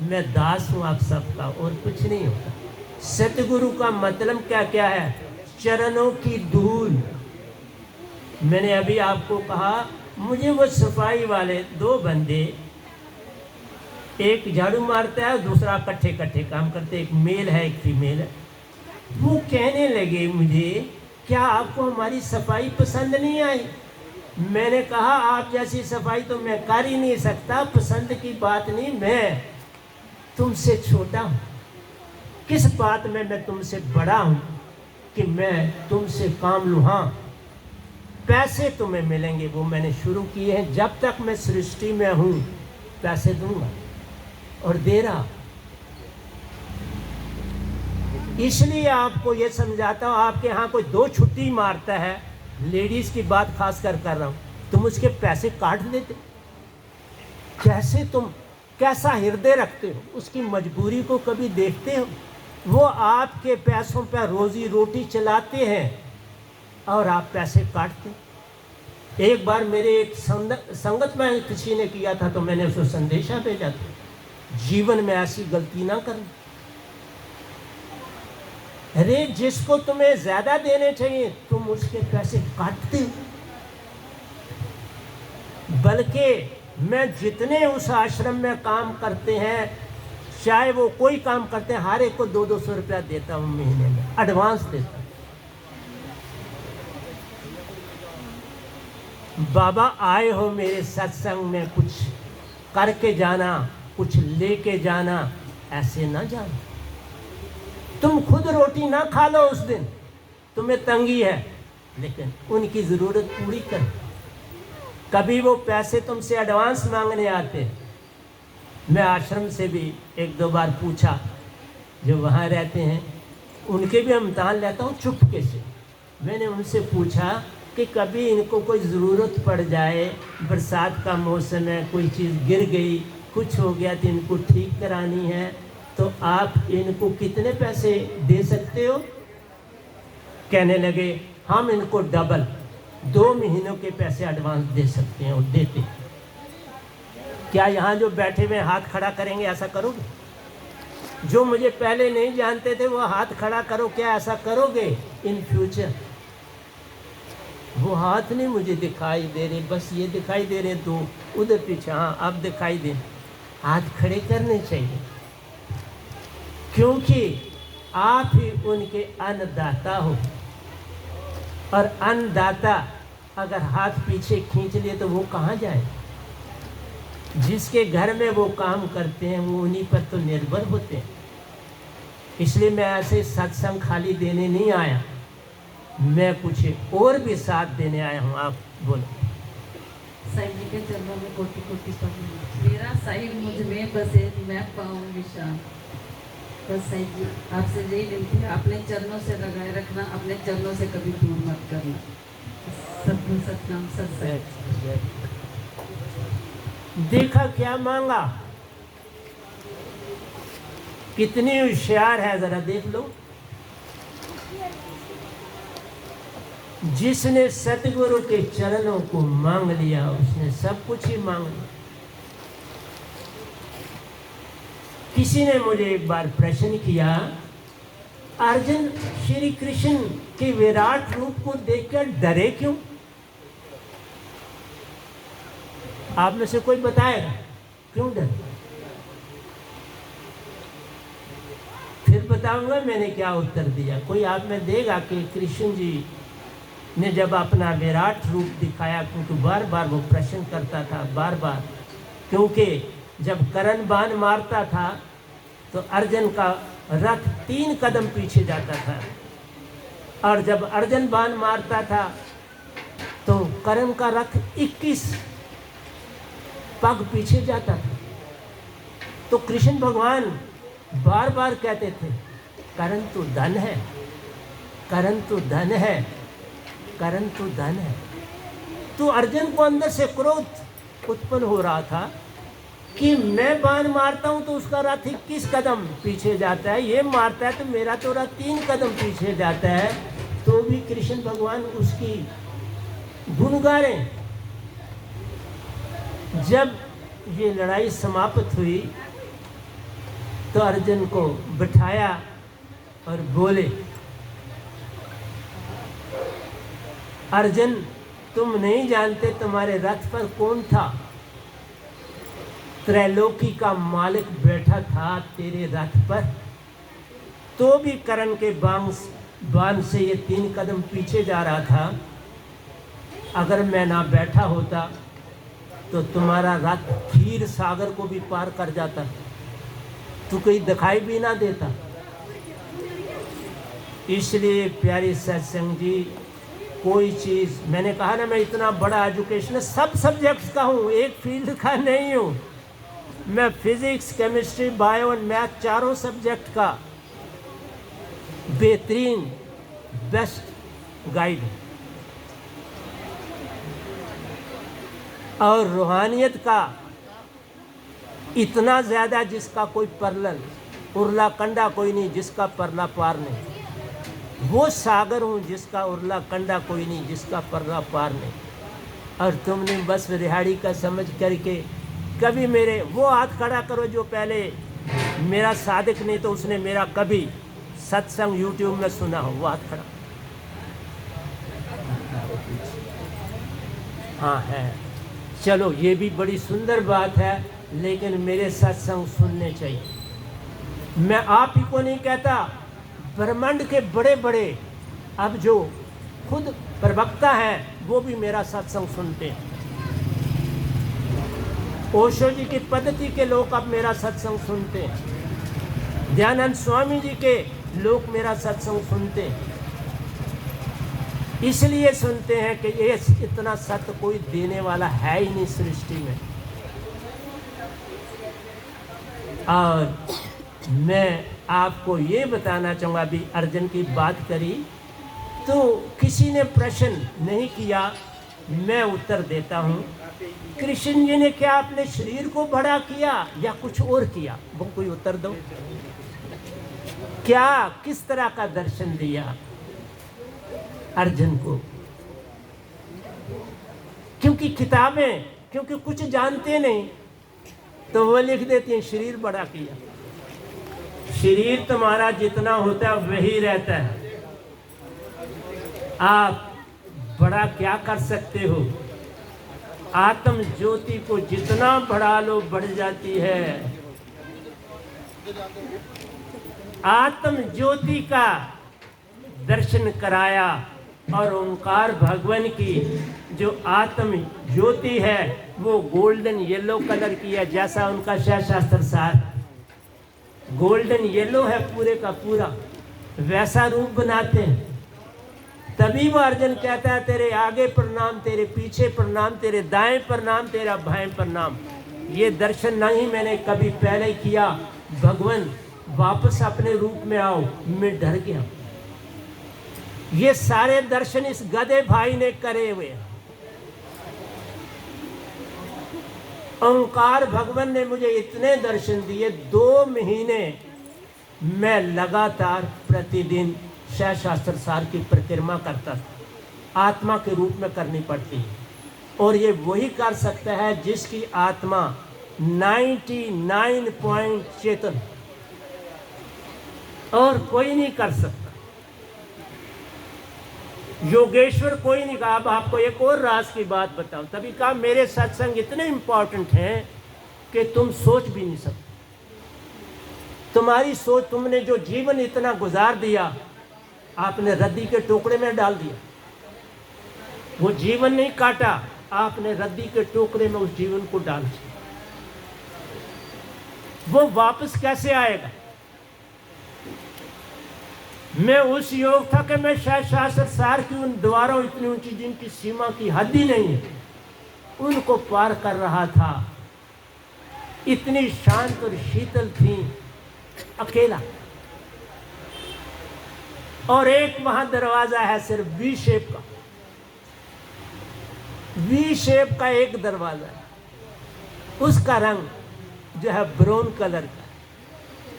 [SPEAKER 2] मैं दास हूँ आप सबका और कुछ नहीं होता। सतगुरु का मतलब क्या क्या है? चरणों की धूल। मैंने अभी आपको कहा, मुझे वो सफाई वाले 2 बंदे एक झाड़ू मारता है, दूसरा कट्ठे कट्ठे काम करते, एक मेल है एक फीमेल है। वो कहने लगे मुझे, क्या आपको हमारी सफाई पसंद नहीं आई? मैंने कहा आप जैसी सफाई तो मैं कर ही नहीं सकता, पसंद की बात नहीं, मैं तुमसे छोटा हूँ। किस बात में मैं तुमसे बड़ा हूँ कि मैं तुमसे काम लूँ? हाँ, पैसे तुम्हें मिलेंगे, वो मैंने शुरू किए हैं। जब तक मैं सृष्टि में हूँ पैसे दूंगा और दे रहा। इसलिए आपको ये समझाता हूँ, आपके यहाँ कोई 2 छुट्टी मारता है, लेडीज की बात खास कर रहा हूँ, तुम उसके पैसे काट देते। कैसे तुम कैसा हृदय रखते हो? उसकी मजबूरी को कभी देखते हो? वो आपके पैसों पर रोजी रोटी चलाते हैं और आप पैसे काटते। एक बार मेरे एक संगत में किसी ने किया था तो मैंने उसको संदेशा भेजा था, जीवन में ऐसी गलती ना करना। अरे जिसको तुम्हें ज्यादा देने चाहिए तुम उसके पैसे काटते हो। बल्कि मैं जितने उस आश्रम में काम करते हैं, चाहे वो कोई काम करते हैं, हर एक को 200-200 रुपया देता हूँ महीने में, एडवांस देता हूँ। बाबा आए हो मेरे सत्संग में, कुछ करके जाना, कुछ लेके जाना, ऐसे ना जाना। तुम खुद रोटी ना खा लो उस दिन, तुम्हें तंगी है, लेकिन उनकी ज़रूरत पूरी कर। कभी वो पैसे तुमसे एडवांस मांगने आते, मैं आश्रम से भी 1-2 बार पूछा, जो वहाँ रहते हैं उनके भी इम्तिहान लेता हूँ चुपके से। मैंने उनसे पूछा कि कभी इनको कोई ज़रूरत पड़ जाए, बरसात का मौसम है, कोई चीज़ गिर गई, कुछ हो गया तो इनको ठीक करानी है, तो आप इनको कितने पैसे दे सकते हो? कहने लगे हम इनको डबल 2 महीनों के पैसे एडवांस दे सकते हैं। और देते। क्या यहाँ जो बैठे हुए हाथ खड़ा करेंगे ऐसा करोगे? जो मुझे पहले नहीं जानते थे वो हाथ खड़ा करो, क्या ऐसा करोगे इन फ्यूचर? वो हाथ नहीं मुझे दिखाई दे रहे, बस ये दिखाई दे रहे, 2 उधर पीछे, हाँ अब दिखाई दे। हाथ खड़े करने चाहिए, क्योंकि आप ही उनके अन्नदाता हो। और अन्नदाता अगर हाथ पीछे खींच लिए तो वो कहाँ जाए? जिसके घर में वो काम करते हैं वो उन्हीं पर तो निर्भर होते हैं। इसलिए मैं ऐसे सत्संग खाली देने नहीं आया, मैं कुछ और भी साथ देने आया हूँ। आप बोलो।
[SPEAKER 5] साईं जी के चरणों में कोटि कोटि प्रणाम। मेरा साईं मुझ में बसे, मैं पाऊँ विश्राम। बस साईं जी आपसे यही विनती है, अपने चरणों से लगाए रखना, अपने चरणों से कभी दूर मत करना। सतगुरु सतनाम सत्संग।
[SPEAKER 2] देखा क्या मांगा, कितनी होशियार है, जरा देख लो। जिसने सतगुरु के चरणों को मांग लिया उसने सब कुछ ही मांग लिया। किसी ने मुझे एक बार प्रश्न किया, अर्जुन श्री कृष्ण के विराट रूप को देखकर डरे क्यों? आप में से कोई बताएगा क्यों डरे? फिर बताऊंगा मैंने क्या उत्तर दिया। कोई आप में देगा कि कृष्ण जी ने जब अपना विराट रूप दिखाया, क्योंकि बार बार वो प्रश्न करता था, बार बार, क्योंकि जब करण बाण मारता था तो अर्जुन का रथ 3 कदम पीछे जाता था, और जब अर्जुन बाण मारता था तो करण का रथ 21 पग पीछे जाता था। तो कृष्ण भगवान बार बार कहते थे, करण तो धन है, करण तो धन है, करण तो धन है। तो अर्जुन को अंदर से क्रोध उत्पन्न हो रहा था कि मैं बाण मारता हूं तो उसका रथ 21 कदम पीछे जाता है, ये मारता है तो मेरा तो रथ 3 कदम पीछे जाता है। तो भी कृष्ण भगवान उसकी गुण गा रहे। जब ये लड़ाई समाप्त हुई तो अर्जुन को बिठाया और बोले, अर्जुन तुम नहीं जानते तुम्हारे रथ पर कौन था। त्रैलोकी का मालिक बैठा था तेरे रथ पर, तो भी करण के बाण से ये 3 कदम पीछे जा रहा था। अगर मैं ना बैठा होता तो तुम्हारा रथ क्षीर सागर को भी पार कर जाता, तू कहीं दिखाई भी ना देता। इसलिए प्यारी सत्संग जी, कोई चीज़, मैंने कहा ना मैं इतना बड़ा एजुकेशन सब सब्जेक्ट्स का हूँ, एक फील्ड का नहीं हूँ। मैं फिजिक्स, केमिस्ट्री, बायो और मैथ चारों सब्जेक्ट का बेहतरीन बेस्ट गाइड हूँ। और रूहानियत का इतना ज़्यादा जिसका कोई परलन, उरला कंडा कोई नहीं जिसका परला पार नहीं। वो सागर हूँ जिसका उरला कंडा कोई नहीं जिसका परला पार नहीं। और तुमने बस रिहाड़ी का समझ करके कभी मेरे वो हाथ खड़ा करो जो पहले मेरा सादिक नहीं तो उसने मेरा कभी सत्संग यूट्यूब में सुना हो, वो हाथ खड़ा। हाँ है, चलो ये भी बड़ी सुंदर बात है, लेकिन मेरे सत्संग सुनने चाहिए। मैं आप ही को नहीं कहता, ब्रह्मांड के बड़े बड़े अब जो खुद प्रवक्ता हैं वो भी मेरा सत्संग सुनते हैं। ओशो जी की पद्धति के लोग अब मेरा सत्संग सुनते हैं। दयानंद स्वामी जी के लोग मेरा सत्संग सुनते हैं। इसलिए सुनते हैं कि ये इतना सत्य कोई देने वाला है ही नहीं सृष्टि में। और मैं आपको ये बताना चाहूँगा, अभी अर्जुन की बात करी तो किसी ने प्रश्न नहीं किया, मैं उत्तर देता हूँ। कृष्ण जी ने क्या अपने शरीर को बड़ा किया या कुछ और किया? वो कोई उत्तर दो। क्या किस तरह का दर्शन दिया अर्जुन को? क्योंकि किताबें, क्योंकि कुछ जानते नहीं तो वो लिख देती हैं शरीर बड़ा किया। शरीर तुम्हारा जितना होता है वही रहता है, आप बड़ा क्या कर सकते हो? आत्म ज्योति को जितना बढ़ा लो बढ़ जाती है। आत्म ज्योति का दर्शन कराया और ओंकार भगवान की जो आत्म ज्योति है वो गोल्डन येलो कलर की है, जैसा उनका शास्त्र सार गोल्डन येलो है पूरे का पूरा, वैसा रूप बनाते हैं। तभी वो अर्जुन कहता है तेरे आगे प्रणाम, तेरे पीछे प्रणाम, तेरे दाएं प्रणाम, तेरा बाएं प्रणाम। ये दर्शन नहीं मैंने कभी पहले किया। भगवान वापस अपने रूप में आओ, मैं डर गया। ये सारे दर्शन इस गधे भाई ने करे हुए। ओंकार भगवान ने मुझे इतने दर्शन दिए, 2 महीने मैं लगातार प्रतिदिन शास्त्र सार की परिक्रमा करता था। आत्मा के रूप में करनी पड़ती है, और ये वही कर सकता है जिसकी आत्मा 99 पॉइंट चेतन, और कोई नहीं कर सकता। योगेश्वर कोई नहीं कहा। अब आपको एक और राज की बात बताऊं, तभी कहा मेरे सत्संग इतने इंपॉर्टेंट हैं कि तुम सोच भी नहीं सकते। तुम्हारी सोच, तुमने जो जीवन इतना गुजार दिया आपने रद्दी के टोकरे में डाल दिया। वो जीवन नहीं काटा, आपने रद्दी के टोकरे में उस जीवन को डाल दिया। वो वापस कैसे आएगा? मैं उस योग था कि मैं शायद शास्त्र सार की उन द्वारों इतनी ऊंची जिनकी सीमा की हद ही नहीं है, उनको पार कर रहा था। इतनी शांत और शीतल थी, अकेला। और एक वहां दरवाजा है सिर्फ वी शेप का, वी शेप का एक दरवाजा है। उसका रंग जो है ब्राउन कलर का,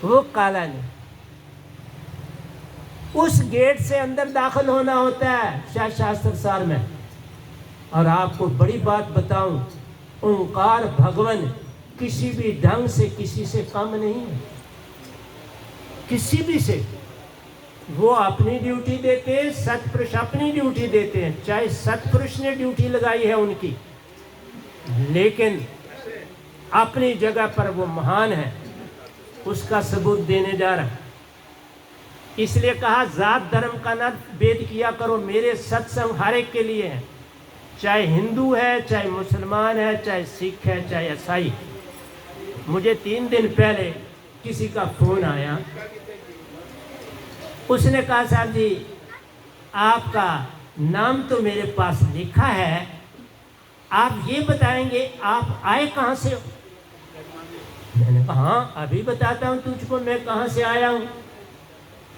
[SPEAKER 2] वो काला नहीं। उस गेट से अंदर दाखिल होना होता है शास्त्र सार में। और आपको बड़ी बात बताऊं, ओंकार भगवान किसी भी ढंग से किसी से कम नहीं है, किसी भी से। वो अपनी ड्यूटी देते हैं, सतपुरुष अपनी ड्यूटी देते हैं, चाहे सतपुरुष ने ड्यूटी लगाई है उनकी, लेकिन अपनी जगह पर वो महान है, उसका सबूत देने जा रहा है। इसलिए कहा जात धर्म का न भेद किया करो, मेरे सत्संग हर एक के लिए है, चाहे हिंदू है, चाहे मुसलमान है, चाहे सिख है, चाहे ईसाई। मुझे 3 दिन पहले किसी का फोन आया, उसने कहा साहब जी आपका नाम तो मेरे पास लिखा है, आप ये बताएंगे आप आए कहाँ से हो? मैंने कहा हाँ अभी बताता हूँ तुझको मैं कहाँ से आया हूँ,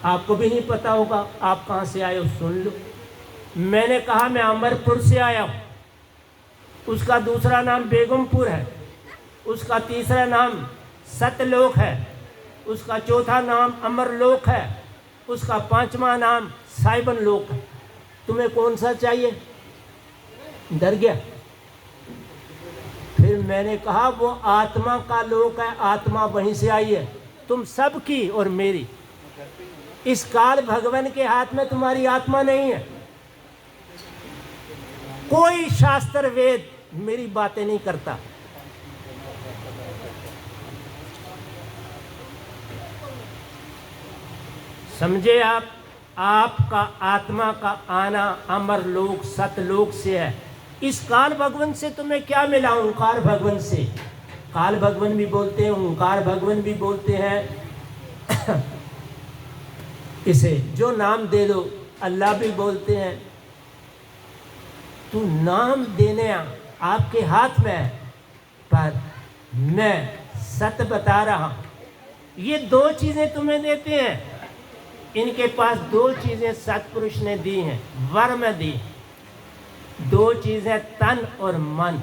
[SPEAKER 2] आपको भी नहीं पता होगा, आप कहाँ से आए हो सुन लो। मैंने कहा मैं अमरपुर से आया हूँ, उसका दूसरा नाम बेगमपुर है, उसका तीसरा नाम सतलोक है, उसका चौथा नाम अमरलोक है, उसका 5वां नाम साइबन लोक है, तुम्हें कौन सा चाहिए? डर गया। फिर मैंने कहा वो आत्मा का लोक है, आत्मा वहीं से आई है, तुम सबकी और मेरी। इस काल भगवान के हाथ में तुम्हारी आत्मा नहीं है। कोई शास्त्र वेद मेरी बातें नहीं करता। समझे आप? आपका आत्मा का आना अमर लोक सतलोक से है। इस काल भगवान से तुम्हें क्या मिला? ओंकार भगवान से। काल भगवान भी बोलते हैं, ओंकार भगवान भी बोलते हैं। इसे जो नाम दे दो, अल्लाह भी बोलते हैं। तू नाम देने आपके हाथ में है, पर मैं सत्य बता रहा हूं। ये 2 चीजें तुम्हें देते हैं। इनके पास 2 चीजें सतपुरुष ने दी हैं, वर में दी। 2 चीजें तन और मन।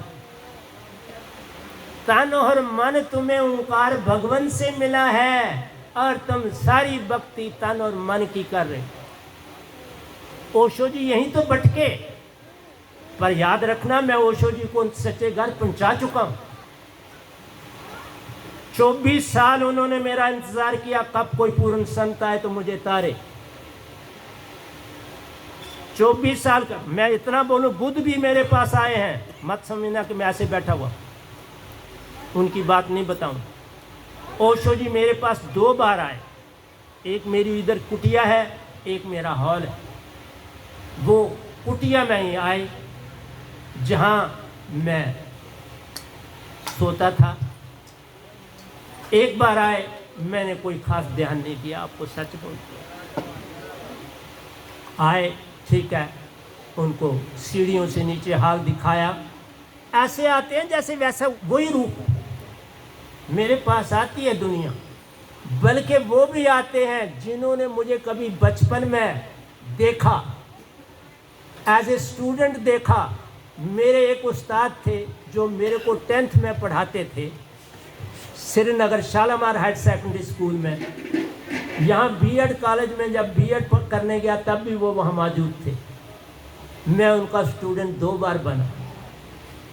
[SPEAKER 2] तन और मन तुम्हें ओंकार भगवान से मिला है और तुम सारी भक्ति तन और मन की कर रहे। ओशो जी यहीं तो भटके, पर याद रखना मैं ओशो जी को सच्चे घर पहुंचा चुका हूं। 24 साल उन्होंने मेरा इंतजार किया, कब कोई पूर्ण संत आए तो मुझे तारे। 24 साल का। मैं इतना बोलूं, बुद्ध भी मेरे पास आए हैं, मत समझना कि मैं ऐसे बैठा हुआ, उनकी बात नहीं बताऊं। ओशो जी मेरे पास 2 बार आए, एक मेरी इधर कुटिया है, एक मेरा हॉल है। वो कुटिया में ही आए जहां मैं सोता था। एक बार आए, मैंने कोई खास ध्यान नहीं दिया, आपको सच बोलते आए, ठीक है। उनको सीढ़ियों से नीचे हाल दिखाया। ऐसे आते हैं जैसे वैसा वही रूप मेरे पास आती है दुनिया। बल्कि वो भी आते हैं जिन्होंने मुझे कभी बचपन में देखा, एज ए स्टूडेंट देखा। मेरे एक उस्ताद थे जो मेरे को 10th में पढ़ाते थे, Srinagar Shalimar higher secondary school में। यहाँ बीएड कॉलेज में जब बीएड करने गया तब भी वो वहाँ मौजूद थे। मैं उनका स्टूडेंट 2 बार बना।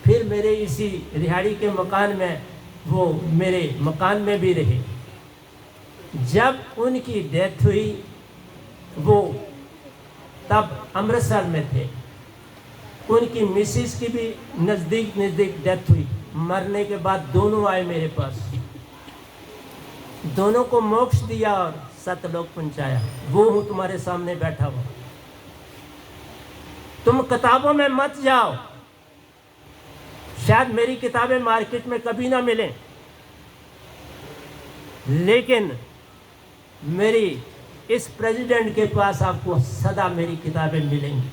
[SPEAKER 2] फिर मेरे इसी रिहाड़ी के मकान में वो मेरे मकान में भी रहे। जब उनकी डेथ हुई, वो तब अमृतसर में थे। उनकी मिसिस की भी नज़दीक डेथ हुई। मरने के बाद दोनों आए मेरे पास, दोनों को मोक्ष दिया और सतलोक पहुंचाया। वो हूं तुम्हारे सामने बैठा हुआ। तुम किताबों में मत जाओ, शायद मेरी किताबें मार्केट में कभी ना मिलें, लेकिन मेरी इस प्रेसिडेंट के पास आपको सदा मेरी किताबें मिलेंगी।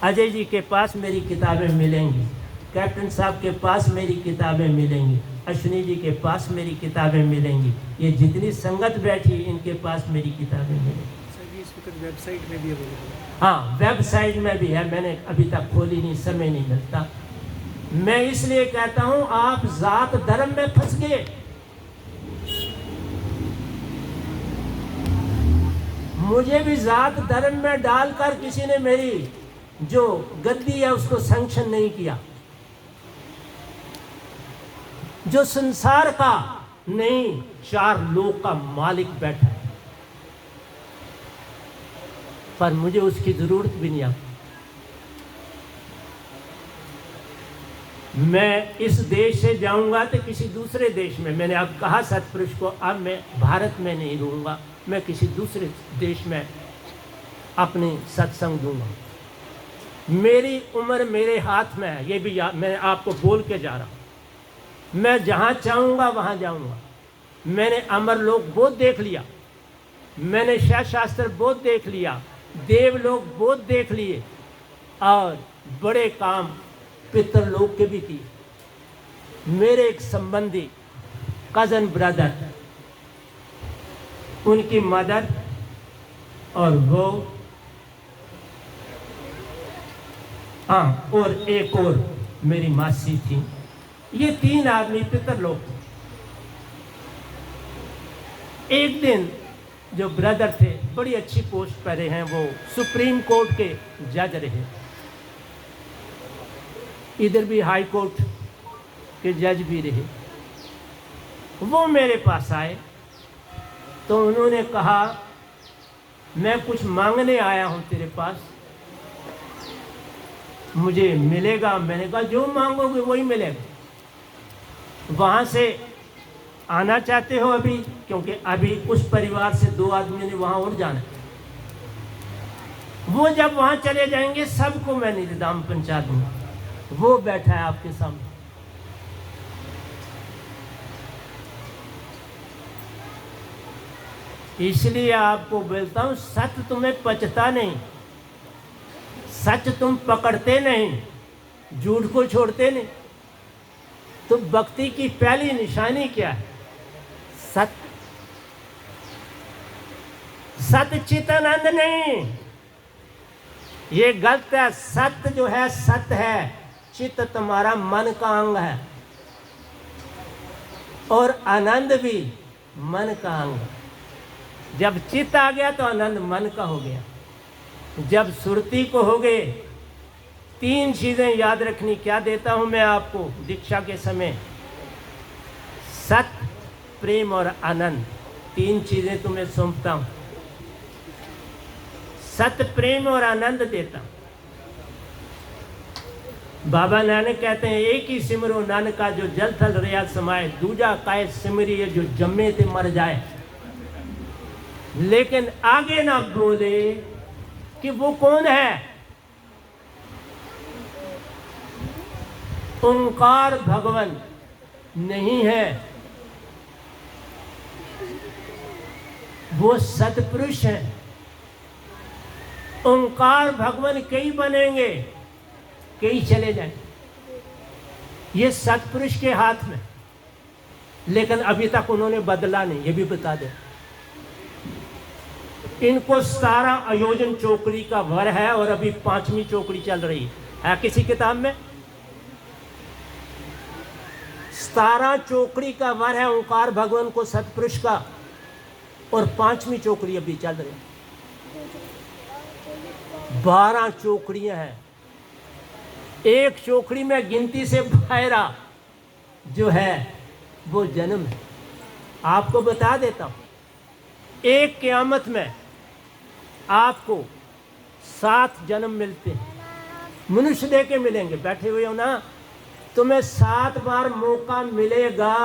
[SPEAKER 2] अजय जी के पास मेरी किताबें मिलेंगी, कैप्टन साहब के पास मेरी किताबें मिलेंगी, अश्विनी जी के पास मेरी किताबें मिलेंगी। ये जितनी संगत बैठी इनके पास मेरी किताबें मिलेंगी।
[SPEAKER 3] वेबसाइट में भी अवेलेबल।
[SPEAKER 2] हाँ, वेबसाइट में भी है, मैंने अभी तक खोली नहीं, समय नहीं मिलता। मैं इसलिए कहता हूं आप जात धर्म में फंस गए। मुझे भी जात धर्म में डालकर किसी ने मेरी जो गद्दी है उसको सैंक्शन नहीं किया। जो संसार का नहीं 4 लोक का मालिक बैठा है, पर मुझे उसकी जरूरत भी नहीं। मैं इस देश से जाऊंगा तो किसी दूसरे देश में, मैंने अब कहा सतपुरुष को, अब मैं भारत में नहीं रहूँगा, मैं किसी दूसरे देश में अपनी सत्संग दूंगा। मेरी उम्र मेरे हाथ में है, ये भी मैं आपको बोल के जा रहा हूँ। मैं जहाँ चाहूँगा वहाँ जाऊँगा। मैंने अमरलोक बोध देख लिया, मैंने शास्त्र बोध देख लिया, देवलोक बोध देख लिए, और बड़े काम पितरलोक के भी किए। मेरे एक संबंधी कज़न ब्रदर, उनकी मदर और वो, हाँ, और एक और मेरी मासी थी, ये 3 आदमी पितरलोक थे। एक दिन जो ब्रदर थे, बड़ी अच्छी पोस्ट पर रहे हैं, वो सुप्रीम कोर्ट के जज रहे, इधर भी हाई कोर्ट के जज भी रहे। वो मेरे पास आए तो उन्होंने कहा, मैं कुछ मांगने आया हूँ तेरे पास, मुझे मिलेगा? मैंने कहा जो मांगोगे वही मिलेगा। वहाँ से आना चाहते हो अभी? क्योंकि अभी उस परिवार से 2 आदमी ने वहाँ और जाना। वो जब वहाँ चले जाएंगे सबको मैं निदाम पहुँचा दूंगा। वो बैठा है आपके सामने। इसलिए आपको बोलता हूँ, सत्य तुम्हें पचता नहीं, सच तुम पकड़ते नहीं, झूठ को छोड़ते नहीं। तो भक्ति की पहली निशानी क्या है? सत्य। सत्य चितानंद नहीं, ये गलत है। सत्य जो है सत्य है, चित्त तुम्हारा मन का अंग है, और आनंद भी मन का अंग है। जब चित्त आ गया तो आनंद मन का हो गया। जब सुरती को हो गए, 3 चीजें याद रखनी। क्या देता हूं मैं आपको दीक्षा के समय? सत्य, प्रेम और आनंद, 3 चीजें तुम्हें सौंपता हूं। सत्य, प्रेम और आनंद देता हूं। बाबा नानक कहते हैं, एक ही सिमरो नानका जो जल थल रिया समाए, दूजा काय सिमरिए जो जम्मे ते मर जाए। लेकिन आगे ना बोले कि वो कौन है। ओंकार भगवान नहीं है, वो सतपुरुष है। ओंकार भगवान कई बनेंगे, कई चले जाएंगे। ये सतपुरुष के हाथ में, लेकिन अभी तक उन्होंने बदला नहीं, ये भी बता दें। इनको सारा आयोजन चौकड़ी का वर है, और अभी 5वीं चौकड़ी चल रही है किसी किताब में? 17 चौकड़ी का वर है ओंकार भगवान को, सतपुरुष का, और 5वीं चौकड़ी अभी चल रही है। 12 चौकड़ियां हैं। एक चौकड़ी में गिनती से बाहरा जो है वो जन्म है। आपको बता देता हूं, एक क़यामत में आपको 7 जन्म मिलते हैं। मनुष्य दे के मिलेंगे, बैठे हुए हो ना, तुम्हें 7 बार मौका मिलेगा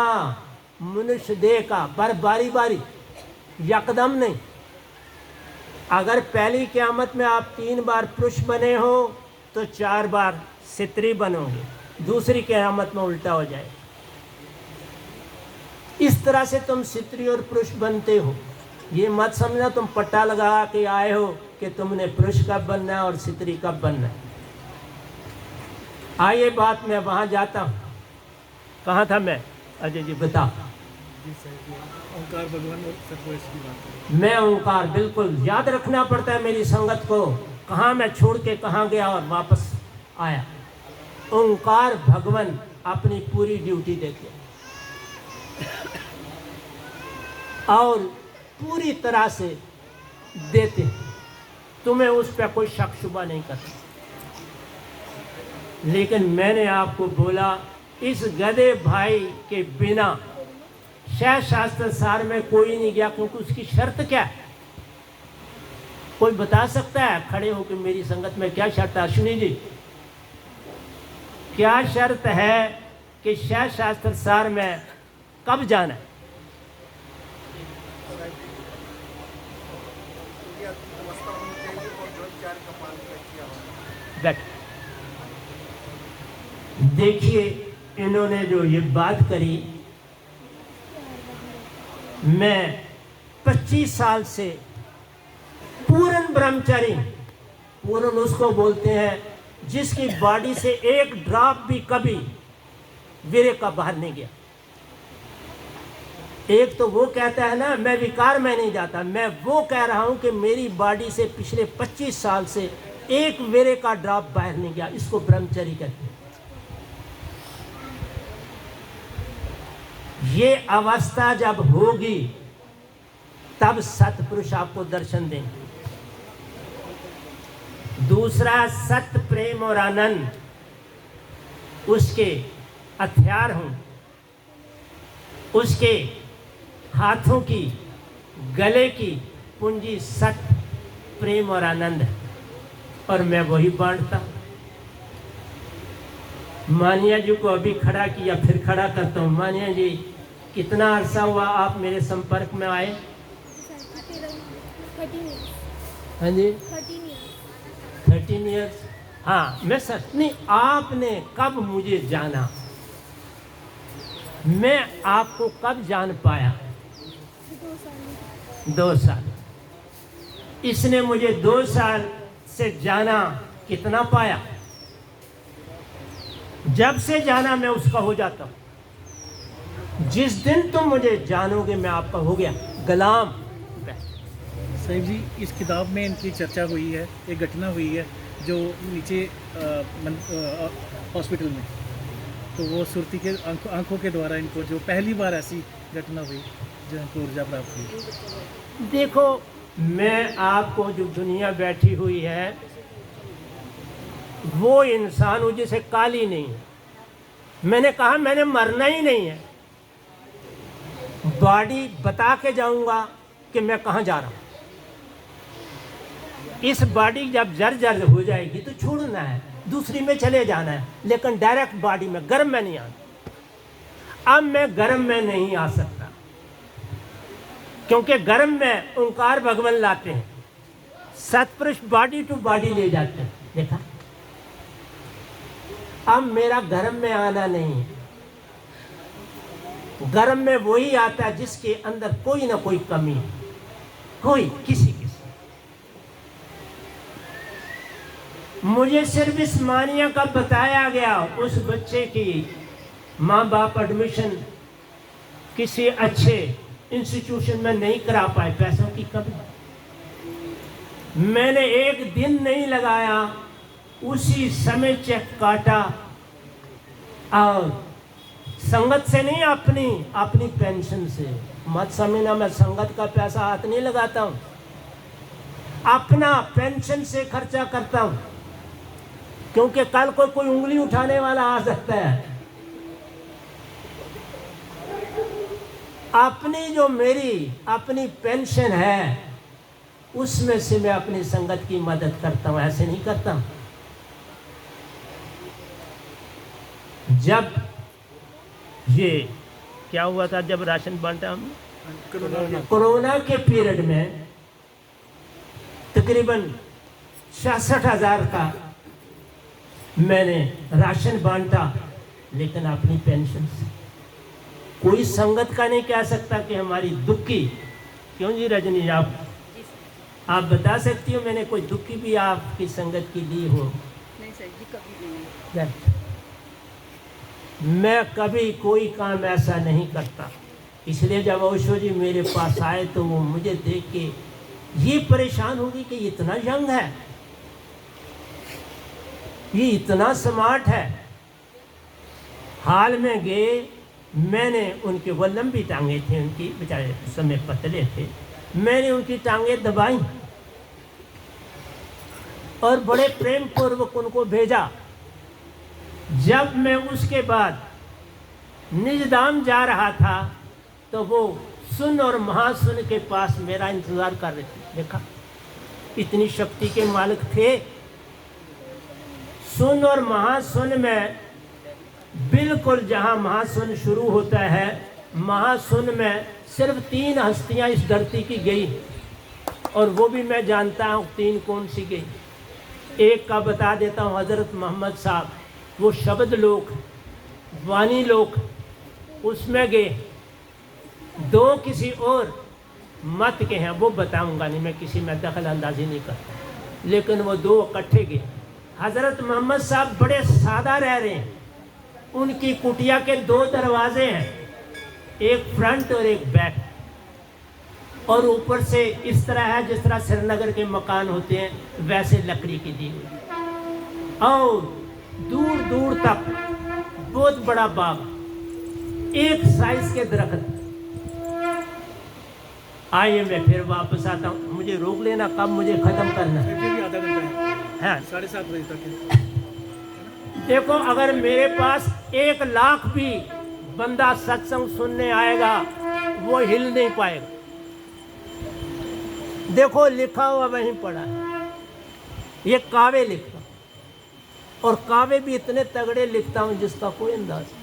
[SPEAKER 2] मनुष्य दे का, पर बारी बारी, यकदम नहीं। अगर पहली क़यामत में आप 3 बार पुरुष बने हो तो 4 बार स्त्री बनोगे, दूसरी क़यामत में उल्टा हो जाए। इस तरह से तुम स्त्री और पुरुष बनते हो। ये मत समझना तुम पट्टा लगा के आए हो कि तुमने पुरुष कब बनना है और स्त्री कब बनना है। आइए बात मैं वहाँ जाता हूँ। कहाँ था मैं? अजय जी बता।
[SPEAKER 3] ओंकार भगवान और सतपुरुष की बात करें।
[SPEAKER 2] मैं ओंकार, बिल्कुल याद रखना पड़ता है मेरी संगत को, कहाँ मैं छोड़ के कहाँ गया और वापस आया। ओंकार भगवान अपनी पूरी ड्यूटी देते और पूरी तरह से देते, तुम्हें उस पर कोई शक शुबा नहीं करता। लेकिन मैंने आपको बोला, इस गधे भाई के बिना शास्त्र सार में कोई नहीं गया, क्योंकि उसकी शर्त क्या है? कोई बता सकता है खड़े होकर मेरी संगत में क्या शर्त है? अश्विनी जी, क्या शर्त है कि शह शास्त्र सार में कब जाना है? बैठ। देखिए, इन्होंने जो ये बात करी, मैं 25 साल से पूर्ण ब्रह्मचारी। पूर्ण उसको बोलते हैं जिसकी बॉडी से एक ड्रॉप भी कभी वीर्य का बाहर नहीं गया। एक तो वो कहता है ना, मैं विकार में नहीं जाता, मैं वो कह रहा हूं कि मेरी बॉडी से पिछले 25 साल से एक वीर्य का ड्रॉप बाहर नहीं गया। इसको ब्रह्मचर्य कहते हैं। ये अवस्था जब होगी तब सतपुरुष आपको दर्शन देंगे। दूसरा, सत्य, प्रेम और आनंद उसके हथियार हों, उसके हाथों की, गले की पूंजी सत्य, प्रेम और आनंद है, और मैं वही बांटता। मानिया जी को अभी खड़ा किया, फिर खड़ा करता हूँ। मानिया जी, कितना अरसा हुआ आप मेरे संपर्क में आए?
[SPEAKER 6] 13 years.
[SPEAKER 2] हाँ जी,
[SPEAKER 6] 13 years.
[SPEAKER 2] 13 ईयर्स। हाँ, मैं सच नहीं, आपने कब मुझे जाना? मैं आपको कब जान पाया?
[SPEAKER 6] 2 साल.
[SPEAKER 2] 2 साल। इसने मुझे 2 साल से जाना, कितना पाया? जब से जाना मैं उसका हो जाता हूं। जिस दिन तुम मुझे जानोगे मैं आपका हो गया गुलाम।
[SPEAKER 3] साहिब जी, इस किताब में इनकी चर्चा हुई है, एक घटना हुई है जो नीचे हॉस्पिटल में, तो वो सुरती के आंखों के द्वारा इनको जो पहली बार ऐसी घटना हुई जो इनको ऊर्जा प्राप्त हुई।
[SPEAKER 2] देखो, मैं आपको जो दुनिया बैठी हुई है वो इंसान हूं जिसे काली नहीं है। मैंने कहा मैंने मरना ही नहीं है। बॉडी बता के जाऊंगा कि मैं कहाँ जा रहा हूं। इस बॉडी जब जर्जर हो जाएगी तो छोड़ना है, दूसरी में चले जाना है, लेकिन डायरेक्ट बॉडी में, गर्म में नहीं आना। अब मैं गर्म में नहीं आ सकता, क्योंकि गर्म में ओंकार भगवान लाते हैं, सतपुरुष बॉडी टू बॉडी ले जाते हैं। देखा, अब मेरा गर्म में आना नहीं है। गर्म में वही आता है जिसके अंदर कोई ना कोई कमी है, कोई किसी। मुझे सिर्फ इस मानिया का बताया गया, उस बच्चे की माँ बाप एडमिशन किसी अच्छे इंस्टीट्यूशन में नहीं करा पाए, पैसों की कमी। मैंने एक दिन नहीं लगाया, उसी समय चेक काटा, और संगत से नहीं, अपनी पेंशन से। मत समझना मैं संगत का पैसा हाथ नहीं लगाता हूं, अपना पेंशन से खर्चा करता हूं, क्योंकि कल को कोई उंगली उठाने वाला आ सकता है। अपनी जो मेरी अपनी पेंशन है उसमें से मैं अपनी संगत की मदद करता हूं, ऐसे नहीं करता हूं। जब ये क्या हुआ था, जब राशन बांटा हमने कोरोना के पीरियड में, तकरीबन 66,000 का मैंने राशन बांटा, लेकिन अपनी पेंशन से। कोई संगत का नहीं कह सकता कि हमारी दुखी। क्यों जी रजनी, आप बता सकती हो मैंने कोई दुखी भी आपकी संगत की ली हो?
[SPEAKER 5] नहीं सर जी, कभी नहीं।
[SPEAKER 2] मैं कभी कोई काम ऐसा नहीं करता। इसलिए जब ओशो जी मेरे पास आए तो वो मुझे देख के ये परेशान होगी कि इतना यंग है, ये इतना स्मार्ट है। हाल में गए, मैंने उनके, वो लंबी टांगे थे उनकी, बेचारे समय पतले थे, मैंने उनकी टांगे दबाई और बड़े प्रेम पूर्वक उनको भेजा। जब मैं उसके बाद निजदाम जा रहा था तो वो सुन और महासुन के पास मेरा इंतजार कर रहे थे। देखा, इतनी शक्ति के मालिक थे। सुन और महासुन में बिल्कुल जहाँ महासुन शुरू होता है, महासुन में सिर्फ 3 हस्तियाँ इस धरती की गई, और वो भी मैं जानता हूँ 3 कौन सी गई। एक का बता देता हूँ, हज़रत मोहम्मद साहब, वो शब्द लोक, वाणी लोक, उसमें गए। 2 किसी और मत के हैं, वो बताऊंगा नहीं, मैं किसी में दखल अंदाजी नहीं करता, लेकिन वो 2 इकट्ठे गए। हज़रत मोहम्मद साहब बड़े सादा रह रहे हैं, उनकी कुटिया के 2 दरवाजे हैं, एक फ्रंट और एक बैक, और ऊपर से इस तरह है जिस तरह श्रीनगर के मकान होते हैं वैसे लकड़ी की दी हुई, और दूर दूर तक बहुत बड़ा बाग, एक साइज के दरख्त। आइए मैं फिर वापस आता हूँ, मुझे रोक लेना कब मुझे ख़त्म करना है।
[SPEAKER 3] भी आधा घंटा है,
[SPEAKER 2] हाँ
[SPEAKER 3] 7:30 बजे तक है।
[SPEAKER 2] देखो, अगर मेरे पास 1 लाख भी बंदा सत्संग सुनने आएगा, वो हिल नहीं पाएगा। देखो लिखा हुआ वहीं पड़ा है, ये कावे लिखता, और कावे भी इतने तगड़े लिखता हूँ जिसका कोई अंदाज नहीं।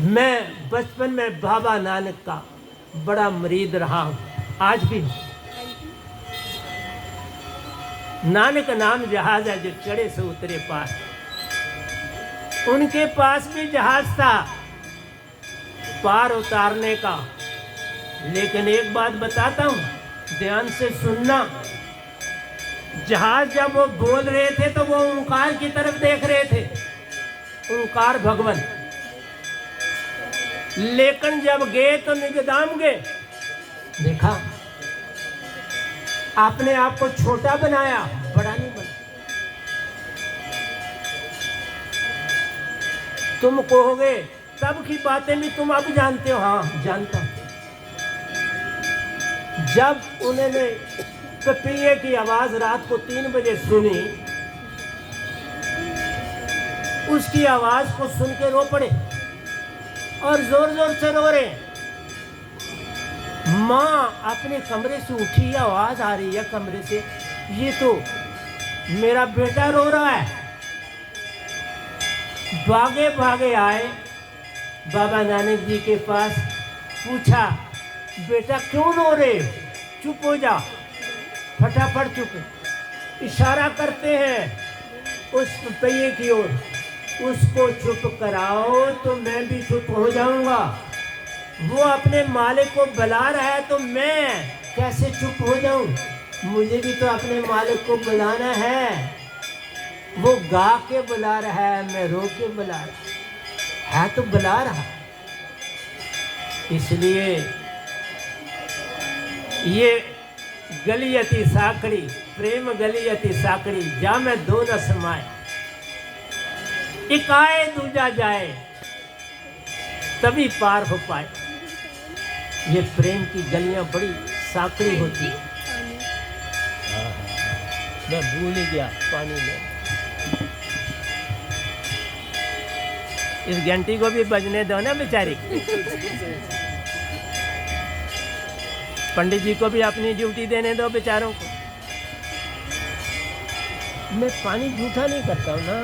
[SPEAKER 2] मैं बचपन में बाबा नानक का बड़ा मुरीद रहा हूँ, आज भी हूँ। नानक नाम जहाज है जो चढ़े से उतरे पास, उनके पास भी जहाज था पार उतारने का। लेकिन एक बात बताता हूँ, ध्यान से सुनना, जहाज जब वो बोल रहे थे तो वो ओंकार की तरफ देख रहे थे, ओंकार भगवान। लेकिन जब गए तो निजदाम गए, देखा आपने आप को छोटा बनाया, बड़ा नहीं बना। तुम कहोगे तब की बातें भी तुम अब जानते हो, हाँ जानता हूं। जब उन्होंने पपीहे की आवाज रात को 3 बजे सुनी, उसकी आवाज को सुन के रो पड़े और जोर जोर से रो रहे। माँ अपने कमरे से उठी, आवाज आ रही है कमरे से, ये तो मेरा बेटा रो रहा है। भागे भागे आए बाबा नानक जी के पास, पूछा बेटा क्यों रो रहे हो, चुप हो जा, फटाफट चुप। इशारा करते हैं उस पहिए की ओर, उसको चुप कराओ तो मैं भी चुप हो जाऊंगा। वो अपने मालिक को बुला रहा है तो मैं कैसे चुप हो जाऊं, मुझे भी तो अपने मालिक को बुलाना है। वो गा के बुला रहा है, मैं रो के बुला रहा है तो बुला रहा। इसलिए ये गलियती साकड़ी, प्रेम गलियती साकड़ी, जा मैं 2 न समाए, एक आए दूजा जाए, तभी पार हो पाए। ये प्रेम की गलियां बड़ी साकड़ी होती है। मैं भूल ही गया पानी में। इस घंटी को भी बजने दो ना बेचारी। पंडित जी को भी अपनी ड्यूटी देने दो बेचारों को। मैं पानी झूठा नहीं करता हूँ ना।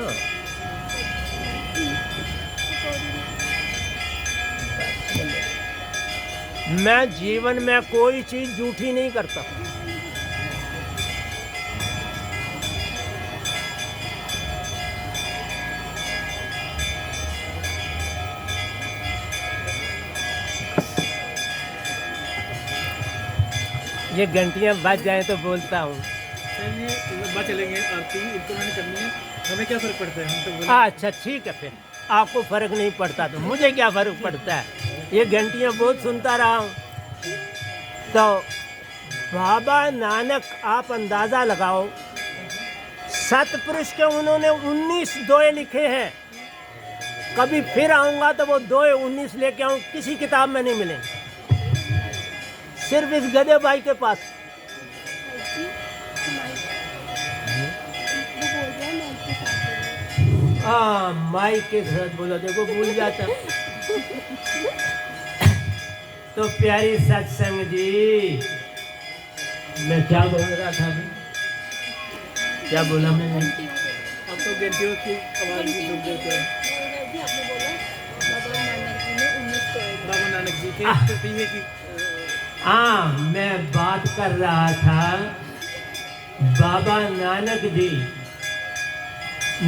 [SPEAKER 2] मैं जीवन में कोई चीज झूठी नहीं करता। ये घंटियां बज जाए तो बोलता हूँ।
[SPEAKER 3] बात चलेंगे आरती, इनको मैंने करनी है, हमें क्या फर्क पड़ता है, हम तो बोले।
[SPEAKER 2] अच्छा ठीक है, फिर आपको फर्क नहीं पड़ता तो मुझे क्या फर्क पड़ता है। ये घंटियां बहुत सुनता रहा हूँ। तो बाबा नानक, आप अंदाजा लगाओ, सतपुरुष के उन्होंने 19 दोहे लिखे हैं। कभी फिर आऊंगा तो वो दोहे 19 लेके आऊँ, किसी किताब में नहीं मिलेंगे, सिर्फ इस गधे भाई के पास। हाँ माइक के साथ बोला, देखो भूल जाता। तो प्यारी सत्संग जी, मैं क्या बोल रहा था अभी? क्या बोला मैंने?
[SPEAKER 3] तो घंटियों की आवाज़ भी सुन देते हैं।
[SPEAKER 6] जी आपने बोला बाबा नानक जी ने 19 को
[SPEAKER 3] बाबा नानक जी के तो पीने की
[SPEAKER 2] हाँ, मैं बात कर रहा था बाबा नानक जी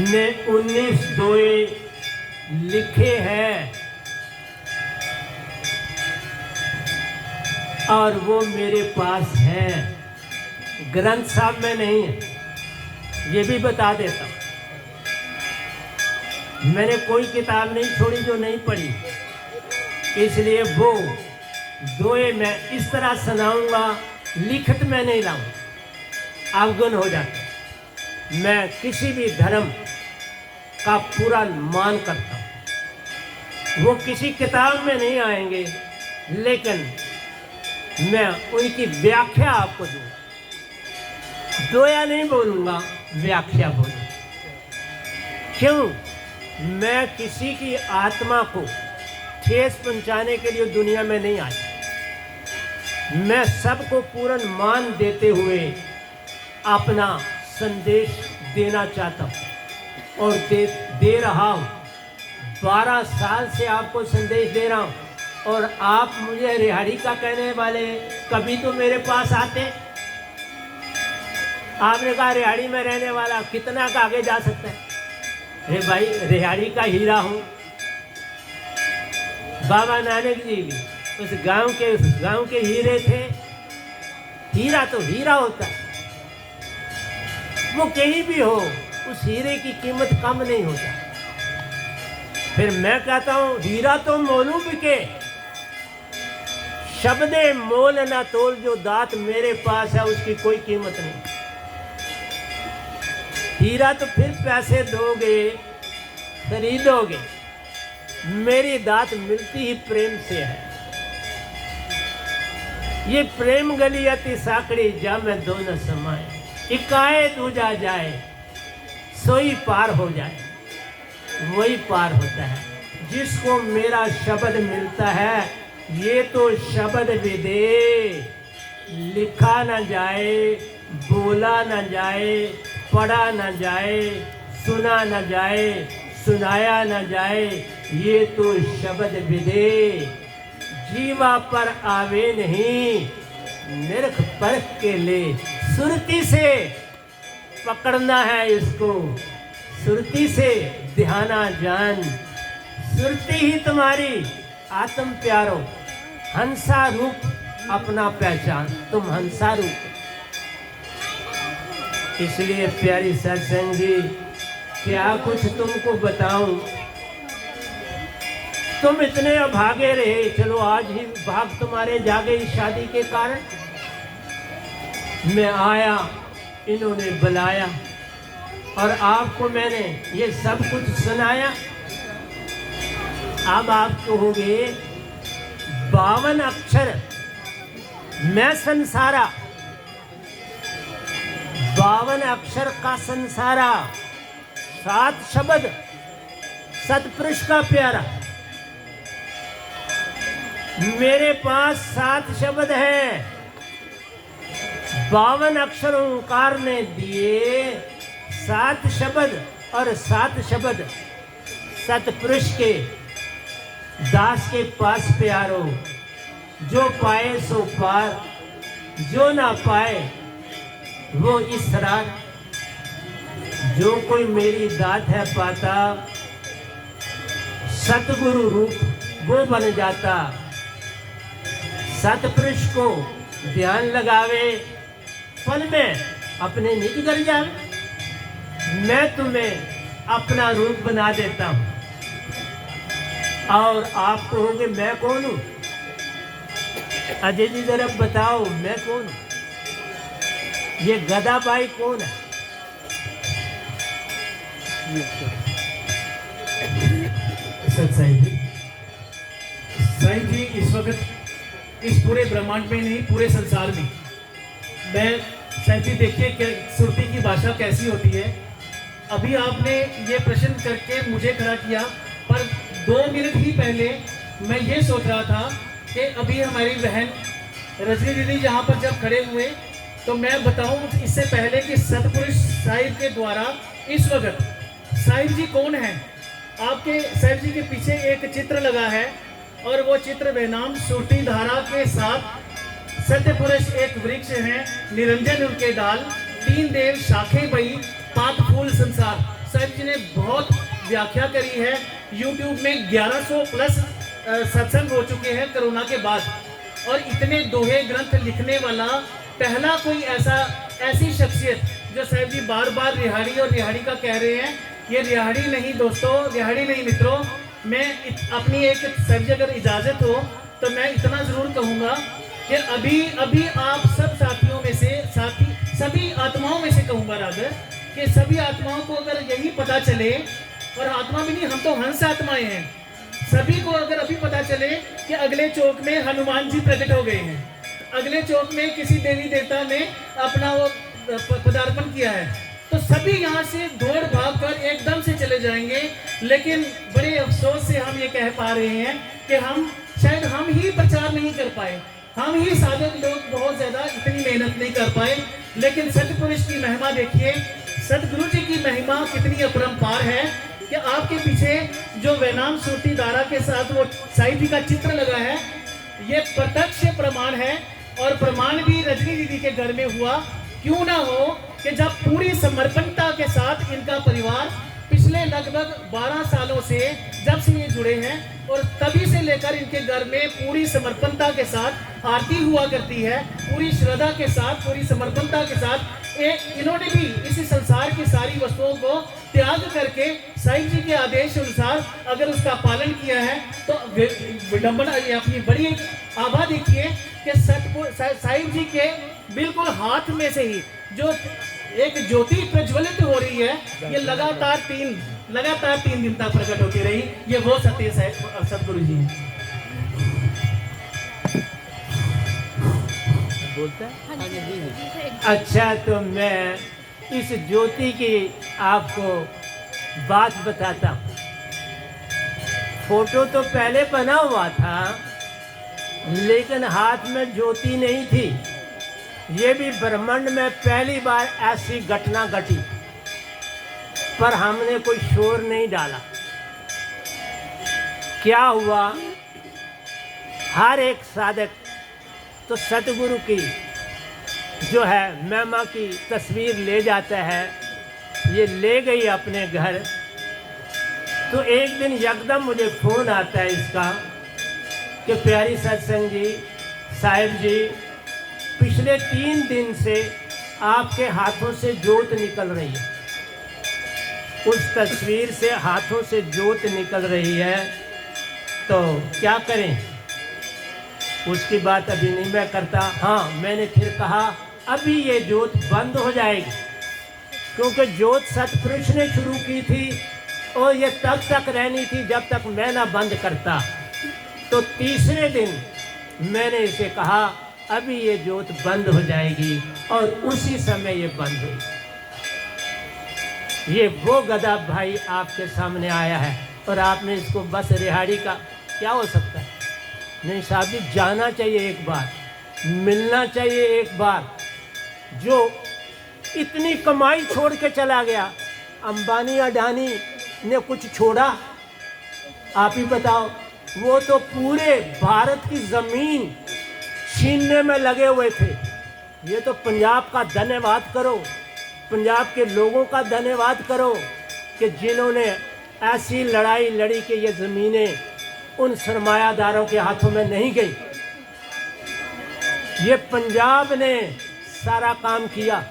[SPEAKER 2] ने 19 दोए लिखे हैं और वो मेरे पास है, ग्रंथ साहब में नहीं है, ये भी बता देता हूँ। मैंने कोई किताब नहीं छोड़ी जो नहीं पढ़ी, इसलिए वो दोए मैं इस तरह सुनाऊंगा, लिखित में नहीं लाऊंगा, अवगुण हो जाता। मैं किसी भी धर्म का पूरा मान करता हूँ, वो किसी किताब में नहीं आएंगे, लेकिन मैं उनकी व्याख्या आपको दूँ। दोया नहीं बोलूँगा, व्याख्या बोलूँगा। क्यों? मैं किसी की आत्मा को ठेस पहुंचाने के लिए दुनिया में नहीं आया। मैं सबको पूर्ण मान देते हुए अपना संदेश देना चाहता हूँ और दे रहा हूँ। 12 साल से आपको संदेश दे रहा हूँ और आप मुझे रिहाड़ी का कहने वाले, कभी तो मेरे पास आते। आपने कहा रिहाड़ी में रहने वाला कितना का आगे जा सकता है? अरे भाई, रिहाड़ी का हीरा हूँ। बाबा नानक जी भी उस गांव के हीरे थे। हीरा तो हीरा होता है, वो कहीं भी हो, उस हीरे की कीमत कम नहीं होता। फिर मैं कहता हूँ हीरा तो मोलू बिके, शब्दे मोल ना तोल, जो दात मेरे पास है उसकी कोई कीमत नहीं। हीरा तो फिर पैसे दोगे, खरीदोगे, मेरी दात मिलती ही प्रेम से है। ये प्रेम गली अति साकड़ी, जा मैं दो न समाए, इकाए दूजा जाए, सोई पार हो जाए। वही पार होता है जिसको मेरा शब्द मिलता है। ये तो शब्द विदे, लिखा न जाए, बोला न जाए, पढ़ा न जाए, सुना न जाए, सुनाया न जाए। ये तो शब्द विदे, जीवा पर आवे नहीं, निरख परख के ले। सुरती से पकड़ना है इसको, सुरती से ध्याना जान। सुरती ही तुम्हारी आत्म प्यारो, हंसा रूप अपना पहचान, तुम हंसा रूप। इसलिए प्यारी सत्संग जी, क्या कुछ तुमको बताऊं। तुम इतने अभागे रहे, चलो आज ही भाग तुम्हारे जागे इस शादी के कारण। मैं आया, इन्होंने बुलाया और आपको मैंने ये सब कुछ सुनाया। अब आप कहोगे 52 अक्षर मैं संसारा, 52 अक्षर का संसारा, 7 शब्द सतपुरुष का प्यारा। मेरे पास 7 शब्द हैं, 52 अक्षर ओंकार ने दिए, 7 शब्द और 7 शब्द सतपुरुष के दास के पास प्यारो। जो पाए सो पार, जो ना पाए वो इसरार। जो कोई मेरी दात है पाता, सतगुरु रूप वो बन जाता। सतपुरुष को ध्यान लगावे, पल में अपने निज कर जावे। मैं तुम्हें अपना रूप बना देता हूँ और आप कहोगे मैं कौन हूँ? अजय जी जरा बताओ मैं कौन हूँ? ये गदा बाई कौन है?
[SPEAKER 3] सत्साई जी, साईं जी इस वक्त इस पूरे ब्रह्मांड में नहीं, पूरे संसार में। मैं साईं जी देखिए क्या सुरती की भाषा कैसी होती है। अभी आपने ये प्रश्न करके मुझे खड़ा किया, पर 2 मिनट ही पहले मैं ये सोच रहा था कि अभी हमारी बहन रजनी दीदी यहाँ पर जब खड़े हुए, तो मैं बताऊँ इससे पहले कि सतपुरुष साहिब के द्वारा इस वक्त साहिब जी कौन है। आपके साहिब जी के पीछे एक चित्र लगा है और वो चित्र बेनाम सूटी धारा के साथ सत्य पुरुष एक वृक्ष है, निरंजन उनके डाल, तीन देव शाखे बई, पात फूल संसार। साहिब जी ने बहुत व्याख्या करी है। YouTube में 1100 प्लस सत्संग हो चुके हैं कोरोना के बाद, और इतने दोहे ग्रंथ लिखने वाला पहला कोई ऐसी शख्सियत जो साहिब जी बार बार रिहाड़ी और रिहाड़ी का कह रहे हैं। ये रिहाड़ी नहीं दोस्तों, रिहाड़ी नहीं मित्रों। मैं अपनी एक साहिब जी अगर इजाज़त हो तो मैं इतना ज़रूर कहूँगा कि अभी आप सब साथियों में से सभी आत्माओं में से कहूँगा राधर कि सभी आत्माओं को अगर यही पता चले, और आत्मा भी नहीं, हम तो हंस आत्माएं हैं, सभी को अगर अभी पता चले कि अगले चौक में हनुमान जी प्रकट हो गए हैं, अगले चौक में किसी देवी देवता ने अपना वो पदार्पण किया है, तो सभी यहाँ से दौड़ भाग कर एकदम से चले जाएंगे। लेकिन बड़े अफसोस से हम ये कह पा रहे हैं कि शायद हम ही प्रचार नहीं कर पाए, हम ही साधक लोग बहुत ज़्यादा इतनी मेहनत नहीं कर पाए। लेकिन सतपुरुष की महिमा देखिए, सतगुरु जी की महिमा कितनी अपरंपार है कि आपके पीछे जो वैनाम सूटी धारा के साथ वो साईं जी का चित्र लगा है, ये प्रत्यक्ष प्रमाण है। और प्रमाण भी रजनी दीदी के घर में हुआ। क्यों ना हो कि जब पूरी समर्पणता के साथ इनका परिवार पिछले लगभग 12 सालों से जब से ये जुड़े हैं, और तभी से लेकर इनके घर में पूरी समर्पणता के साथ आरती हुआ करती है, पूरी श्रद्धा के साथ, पूरी समर्पणता के साथ। इन्होंने भी इस संसार की सारी वस्तुओं को त्याग करके साईं जी के आदेश अनुसार अगर उसका पालन किया है, तो विडंबना अपनी बड़ी आभा देखिए कि साईं जी के बिल्कुल हाथ में से ही जो एक ज्योति प्रज्वलित हो रही है, ये लगातार तीन दिन तक प्रकट होती रही। ये वो सत्य सतगुरु जी हैं।
[SPEAKER 2] बोलता है। अच्छा, तो मैं इस ज्योति की आपको बात बताता हूँ। फोटो तो पहले बना हुआ था, लेकिन हाथ में ज्योति नहीं थी। ये भी ब्रह्मांड में पहली बार ऐसी घटना घटी, पर हमने कोई शोर नहीं डाला। क्या हुआ, हर एक साधक तो सतगुरु की जो है महिमा की तस्वीर ले जाता है। ये ले गई अपने घर, तो एक दिन यकदम मुझे फ़ोन आता है इसका कि प्यारी सत्संग जी, साहिब जी, पिछले 3 दिन से आपके हाथों से जोत निकल रही है। उस तस्वीर से हाथों से जोत निकल रही है, तो क्या करें, उसकी बात अभी नहीं मैं करता। हाँ, मैंने फिर कहा अभी ये जोत बंद हो जाएगी, क्योंकि जोत सतपुरुष ने शुरू की थी और ये तब तक रहनी थी जब तक मैं ना बंद करता। तो तीसरे दिन मैंने इसे कहा अभी ये जोत बंद हो जाएगी, और उसी समय ये बंद हुई। ये वो गधा भाई आपके सामने आया है, और आपने इसको बस रिहाड़ी का क्या हो सकता है। नहीं साहब जी, जाना चाहिए एक बार, मिलना चाहिए एक बार। जो इतनी कमाई छोड़ के चला गया, अंबानी अडानी ने कुछ छोड़ा? आप ही बताओ। वो तो पूरे भारत की ज़मीन छीनने में लगे हुए थे। ये तो पंजाब का धन्यवाद करो, पंजाब के लोगों का धन्यवाद करो कि जिन्होंने ऐसी लड़ाई लड़ी कि ये ज़मीनें उन सरमायादारों के हाथों में नहीं गई। ये पंजाब ने सारा काम किया,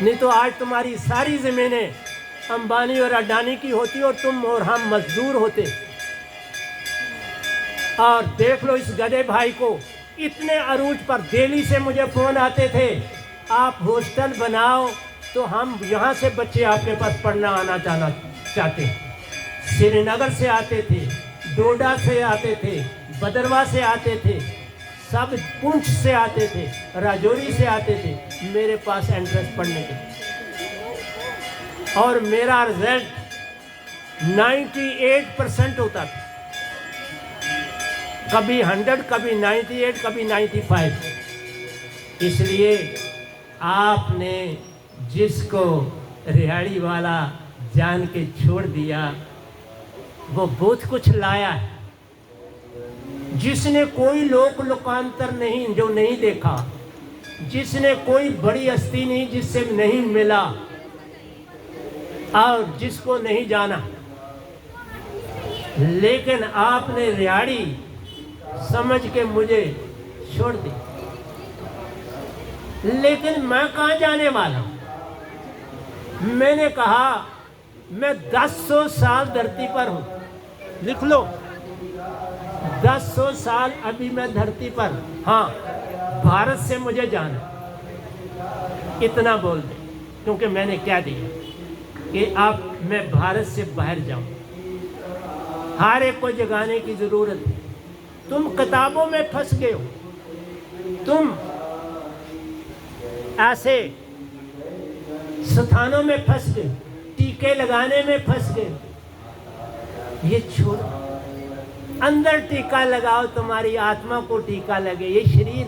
[SPEAKER 2] नहीं तो आज तुम्हारी सारी ज़मीनें अंबानी और अडानी की होती और तुम और हम मजदूर होते। और देख लो इस गधे भाई को, इतने अरूज पर दिल्ली से मुझे फ़ोन आते थे, आप हॉस्टल बनाओ तो हम यहाँ से बच्चे आपके पास पढ़ना आना जाना चाहते हैं। श्रीनगर से आते थे, डोडा से आते थे, भदरवा से आते थे, सब पुंछ से आते थे, राजौरी से आते थे मेरे पास एंट्रेंस पढ़ने के। और मेरा रिजल्ट 98% होता था, कभी 100, कभी 98, कभी 95। इसलिए आपने जिसको रिहाड़ी वाला जान के छोड़ दिया, वो बहुत कुछ लाया है जिसने कोई लोकांतर नहीं, जो नहीं देखा, जिसने कोई बड़ी हस्ती नहीं जिससे नहीं मिला और जिसको नहीं जाना। लेकिन आपने रिहाड़ी समझ के मुझे छोड़ दी। लेकिन मैं कहाँ जाने वाला हूं? मैंने कहा मैं 1000 साल धरती पर हूं, लिख लो 1000 साल अभी मैं धरती पर। हाँ, भारत से मुझे जाना, इतना बोल दे, क्योंकि मैंने क्या दिया कि अब मैं भारत से बाहर जाऊं। हर एक को जगाने की जरूरत है। तुम किताबों में फंस गए हो, तुम ऐसे स्थानों में फंस गए, टीके लगाने में फंस गए। ये छोड़ो, अंदर टीका लगाओ, तुम्हारी आत्मा को टीका लगे, ये शरीर।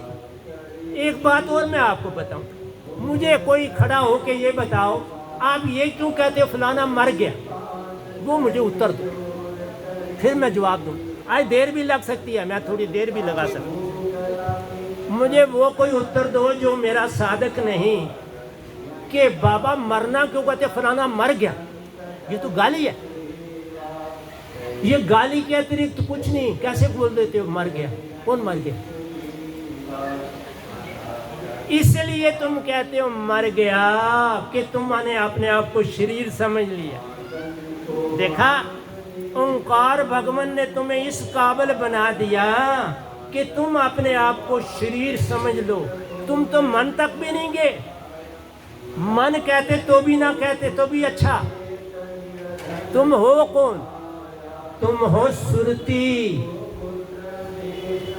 [SPEAKER 2] एक बात और मैं आपको बताऊं, मुझे कोई खड़ा होके ये बताओ आप ये क्यों कहते हो फलाना मर गया, वो मुझे उत्तर दो, फिर मैं जवाब दूं। आज देर भी लग सकती है, मैं थोड़ी देर भी लगा सकती हूं। मुझे वो कोई उत्तर दो जो मेरा साधक नहीं कि बाबा मरना क्यों कहते, फलाना मर गया। ये तो गाली है, ये गाली के अतिरिक्त कुछ नहीं। कैसे बोल देते हो मर गया? कौन मर गया? इसलिए तुम कहते हो मर गया कि तुमने अपने आप को शरीर समझ लिया। देखा, ओंकार भगवान ने तुम्हें इस काबिल बना दिया कि तुम अपने आप को शरीर समझ लो। तुम तो मन तक भी नहीं गए, मन कहते तो भी ना कहते तो भी अच्छा। तुम हो कौन? तुम हो सुरती।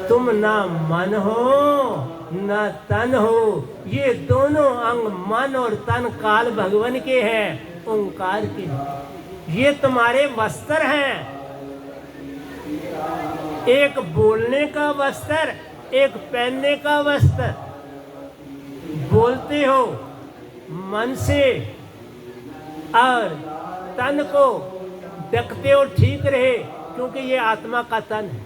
[SPEAKER 2] तुम ना मन हो ना तन हो, ये दोनों अंग मन और तन काल भगवान के हैं, ओंकार के। ये तुम्हारे वस्त्र हैं, एक बोलने का वस्त्र, एक पहनने का वस्त्र। बोलते हो मन से और तन को देखते हो ठीक रहे, क्योंकि ये आत्मा का तन है।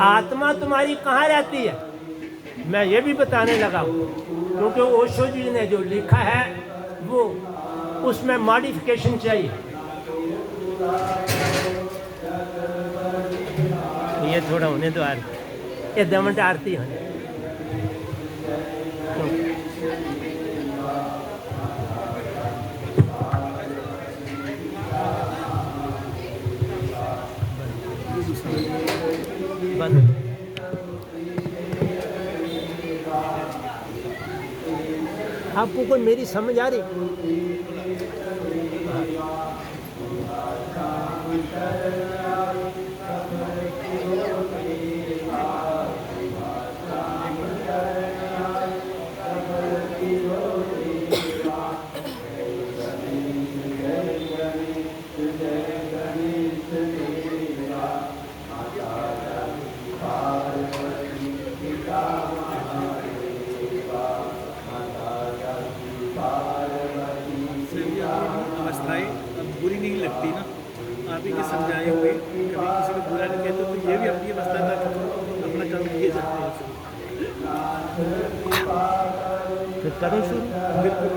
[SPEAKER 2] आत्मा तुम्हारी कहाँ रहती है? मैं ये भी बताने लगा हूँ, क्योंकि ओशो जी ने जो लिखा है वो उसमें मॉडिफिकेशन चाहिए। ये थोड़ा होने दो आरती, ये 2 मिनट आरती होने। बंद। आपको कोई मेरी समझ आ रही?
[SPEAKER 3] अवस्थाएं अब बुरी नहीं लगती ना, आप ही के समझाए हुए कभी किसी को बुरा नहीं कहते, तो ये भी अपनी अवस्था का अपना कर्म किए जाते हैं।
[SPEAKER 2] फिर करो शुरू।
[SPEAKER 3] बिल्कुल।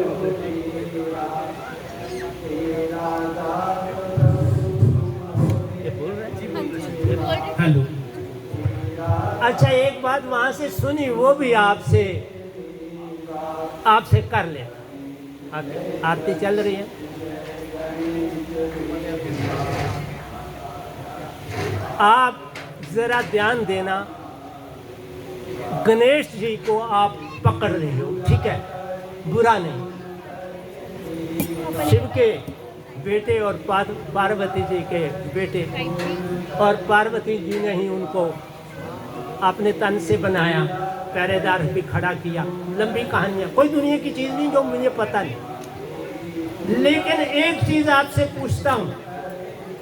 [SPEAKER 2] ये बोल रहे हैं।
[SPEAKER 3] हेलो।
[SPEAKER 2] अच्छा, एक बात वहां से सुनी, वो भी आपसे कर ले। आरती चल रही है। आप जरा ध्यान देना, गणेश जी को आप पकड़ रहे हो, ठीक है, बुरा नहीं। शिव के बेटे और पार्वती जी के बेटे, और पार्वती जी ने ही उनको अपने तन से बनाया, पहरेदार भी खड़ा किया। लंबी कहानियां, कोई दुनिया की चीज नहीं जो मुझे पता नहीं। लेकिन एक चीज आपसे पूछता हूं,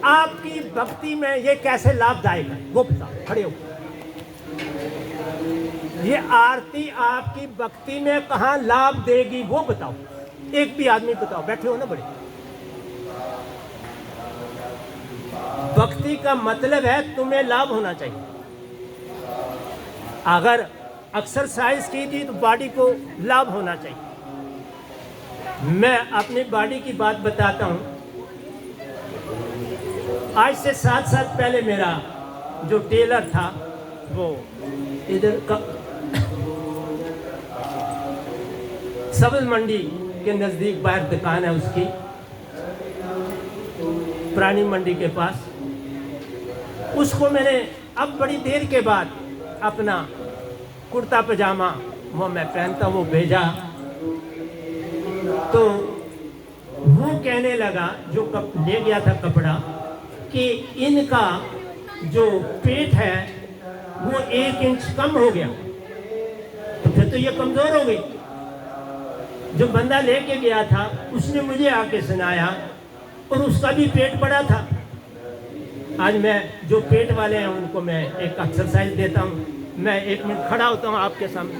[SPEAKER 2] आपकी भक्ति में ये कैसे लाभदायक है, वो बताओ। खड़े हो, ये आरती आपकी भक्ति में कहाँ लाभ देगी वो बताओ। एक भी आदमी बताओ, बैठे हो ना बड़े। भक्ति का मतलब है तुम्हें लाभ होना चाहिए। अगर एक्सरसाइज की थी तो बॉडी को लाभ होना चाहिए। मैं अपनी बॉडी की बात बताता हूं। आज से 7 साल पहले मेरा जो टेलर था वो इधर का सब्ज मंडी के नज़दीक बाहर दुकान है उसकी, प्राणी मंडी के पास। उसको मैंने अब बड़ी देर के बाद अपना कुर्ता पजामा वो मैं पहनता वो भेजा, तो वो कहने लगा जो ले गया था कपड़ा कि इनका जो पेट है वो 1 इंच कम हो गया। तो फिर तो ये कमज़ोर हो गई। जो बंदा लेके गया था उसने मुझे आके सुनाया और उसका भी पेट बड़ा था। आज मैं जो पेट वाले हैं उनको मैं एक एक्सरसाइज देता हूँ। मैं 1 मिनट खड़ा होता हूँ आपके सामने।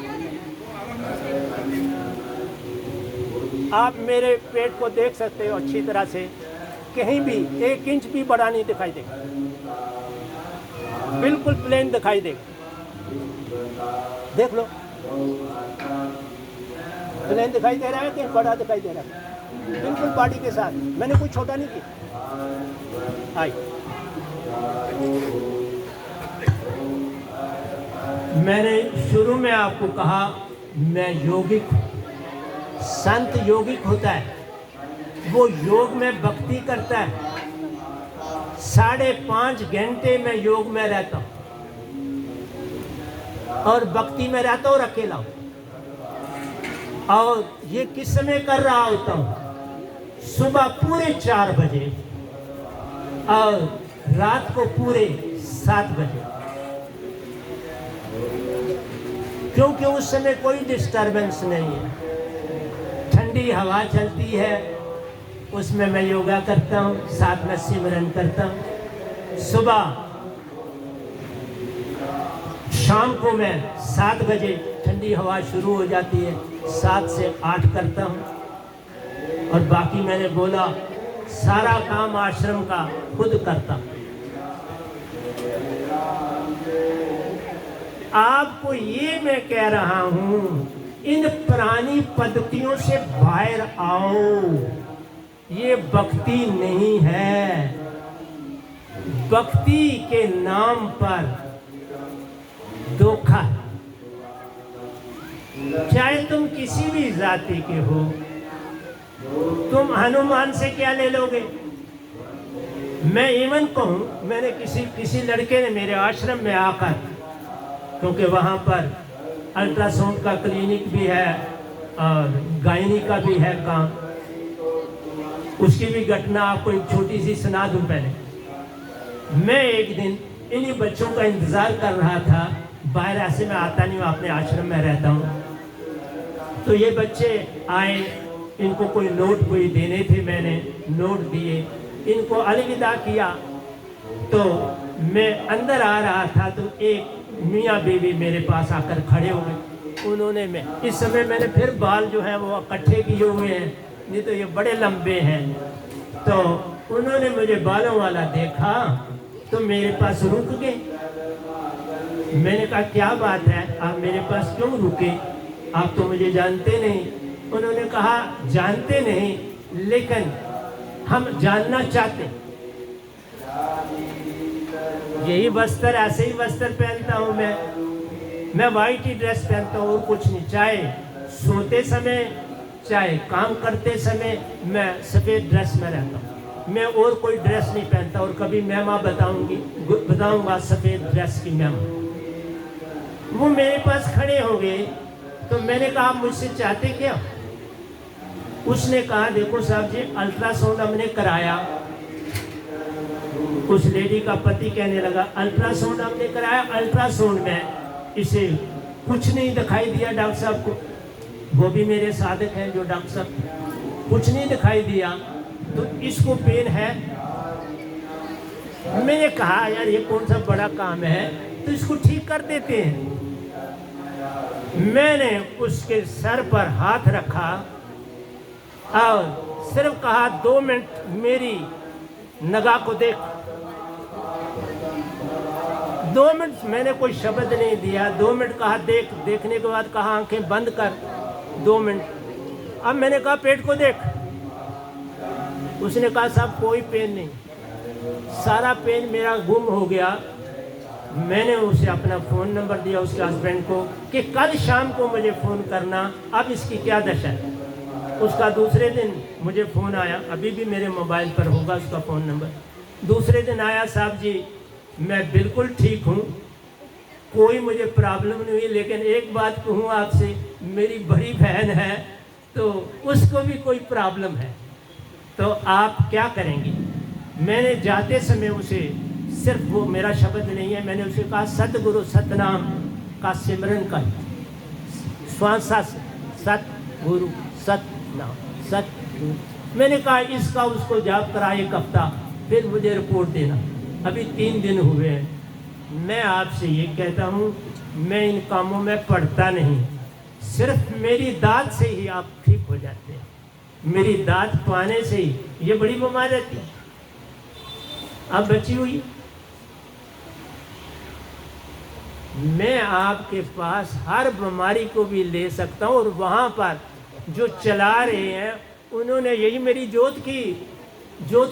[SPEAKER 2] आप मेरे पेट को देख सकते हो अच्छी तरह से, कहीं भी 1 इंच भी बड़ा नहीं दिखाई देगा, बिल्कुल प्लेन दिखाई देगा। देख लो, प्लेन दिखाई दे रहा है कि बड़ा दिखाई दे रहा है, बिल्कुल बॉडी के साथ। मैंने कुछ छोटा नहीं किया। आई मैंने शुरू में आपको कहा मैं योगिक हूँ। संत योगिक होता है, वो योग में भक्ति करता है। 5.5 घंटे में योग में रहता हूँ और भक्ति में रहता हूँ, अकेला हूँ। और ये किस समय कर रहा होता हूँ? सुबह पूरे 4 बजे और रात को पूरे 7 बजे, क्योंकि उस समय कोई डिस्टर्बेंस नहीं है, ठंडी हवा चलती है, उसमें मैं योगा करता हूँ, साथ में सिमरन करता हूँ। सुबह शाम को मैं 7 बजे ठंडी हवा शुरू हो जाती है, 7 से 8 करता हूँ। और बाकी मैंने बोला सारा काम आश्रम का खुद करता हूँ। आपको ये मैं कह रहा हूँ, इन पुरानी पद्धतियों से बाहर आओ। ये भक्ति नहीं है। भक्ति के नाम पर धोखा। चाहे तुम किसी भी जाति के हो, तुम हनुमान से क्या ले लोगे? मैं इवन कहूँ, मैंने किसी लड़के ने मेरे आश्रम में आकर, क्योंकि वहाँ पर अल्ट्रासाउंड का क्लिनिक भी है और गायनी का भी है काम, उसकी भी घटना आपको एक छोटी सी सुना दूं। पहले मैं एक दिन इन्हीं बच्चों का इंतज़ार कर रहा था, बाहर ऐसे मैं आता नहीं हूँ, अपने आश्रम में रहता हूँ। तो ये बच्चे आए, इनको कोई नोट कोई देने थे, मैंने नोट दिए, इनको अलविदा किया। तो मैं अंदर आ रहा था तो एक मियाँ बीवी मेरे पास आकर खड़े हो गए। उन्होंने इस समय मैंने फिर बाल जो है वो इकट्ठे किए हुए हैं, नहीं तो ये बड़े लंबे हैं। तो उन्होंने मुझे बालों वाला देखा तो मेरे पास रुक गए। मैंने कहा क्या बात है, आप मेरे पास क्यों रुके? आप तो मुझे जानते नहीं। उन्होंने कहा जानते नहीं, लेकिन हम जानना चाहते। यही वस्त्र, ऐसे ही वस्त्र पहनता हूँ मैं वाइट ही ड्रेस पहनता हूँ और कुछ नहीं। चाहे सोते समय चाहे काम करते समय मैं सफ़ेद ड्रेस में रहता हूँ। मैं और कोई ड्रेस नहीं पहनता। और कभी महिमा बताऊंगा सफ़ेद ड्रेस की महिमा। वो मेरे पास खड़े हो गए तो मैंने कहा मुझसे चाहते क्या? उसने कहा देखो साहब जी, अल्ट्रासाउंड हमने कराया। उस लेडी का पति कहने लगा अल्ट्रासाउंड हमने कराया, अल्ट्रासाउंड में इसे कुछ नहीं दिखाई दिया डॉक्टर साहब को। वो भी मेरे साधक हैं जो डॉक्टर साहब, कुछ नहीं दिखाई दिया, तो इसको पेन है। मैंने कहा यार ये कौन सा बड़ा काम है, तो इसको ठीक कर देते हैं। मैंने उसके सर पर हाथ रखा और सिर्फ कहा 2 मिनट मेरी निगाह को देख। 2 मिनट मैंने कोई शब्द नहीं दिया, 2 मिनट कहा देख। देखने के बाद कहा आंखें बंद कर 2 मिनट। अब मैंने कहा पेट को देख। उसने कहा साहब कोई पेन नहीं, सारा पेन मेरा गुम हो गया। मैंने उसे अपना फ़ोन नंबर दिया उसके हस्बैंड को कि कल शाम को मुझे फ़ोन करना, अब इसकी क्या दशा है। उसका दूसरे दिन मुझे फ़ोन आया, अभी भी मेरे मोबाइल पर होगा उसका फ़ोन नंबर। दूसरे दिन आया, साहब जी मैं बिल्कुल ठीक हूँ, कोई मुझे प्रॉब्लम नहीं हुई, लेकिन एक बात कहूँ आपसे, मेरी बड़ी बहन है तो उसको भी कोई प्रॉब्लम है, तो आप क्या करेंगे। मैंने जाते समय उसे सिर्फ वो मेरा शब्द नहीं है, मैंने उसे कहा सतगुरु सतनाम का सिमरन कर, श्वासा सतगुरु सतनाम सतगुरु। मैंने कहा इसका उसको जाप करा 1 हफ्ता, फिर मुझे रिपोर्ट देना। अभी 3 दिन हुए हैं। मैं आपसे ये कहता हूँ, मैं इन कामों में पढ़ता नहीं, सिर्फ मेरी दाद से ही आप ठीक हो जाते हैं। मेरी दाद पाने से ही, ये बड़ी बीमार रहती है, अब बची हुई। मैं आपके पास हर बीमारी को भी ले सकता हूँ, और वहाँ पर जो चला रहे हैं उन्होंने यही मेरी जोत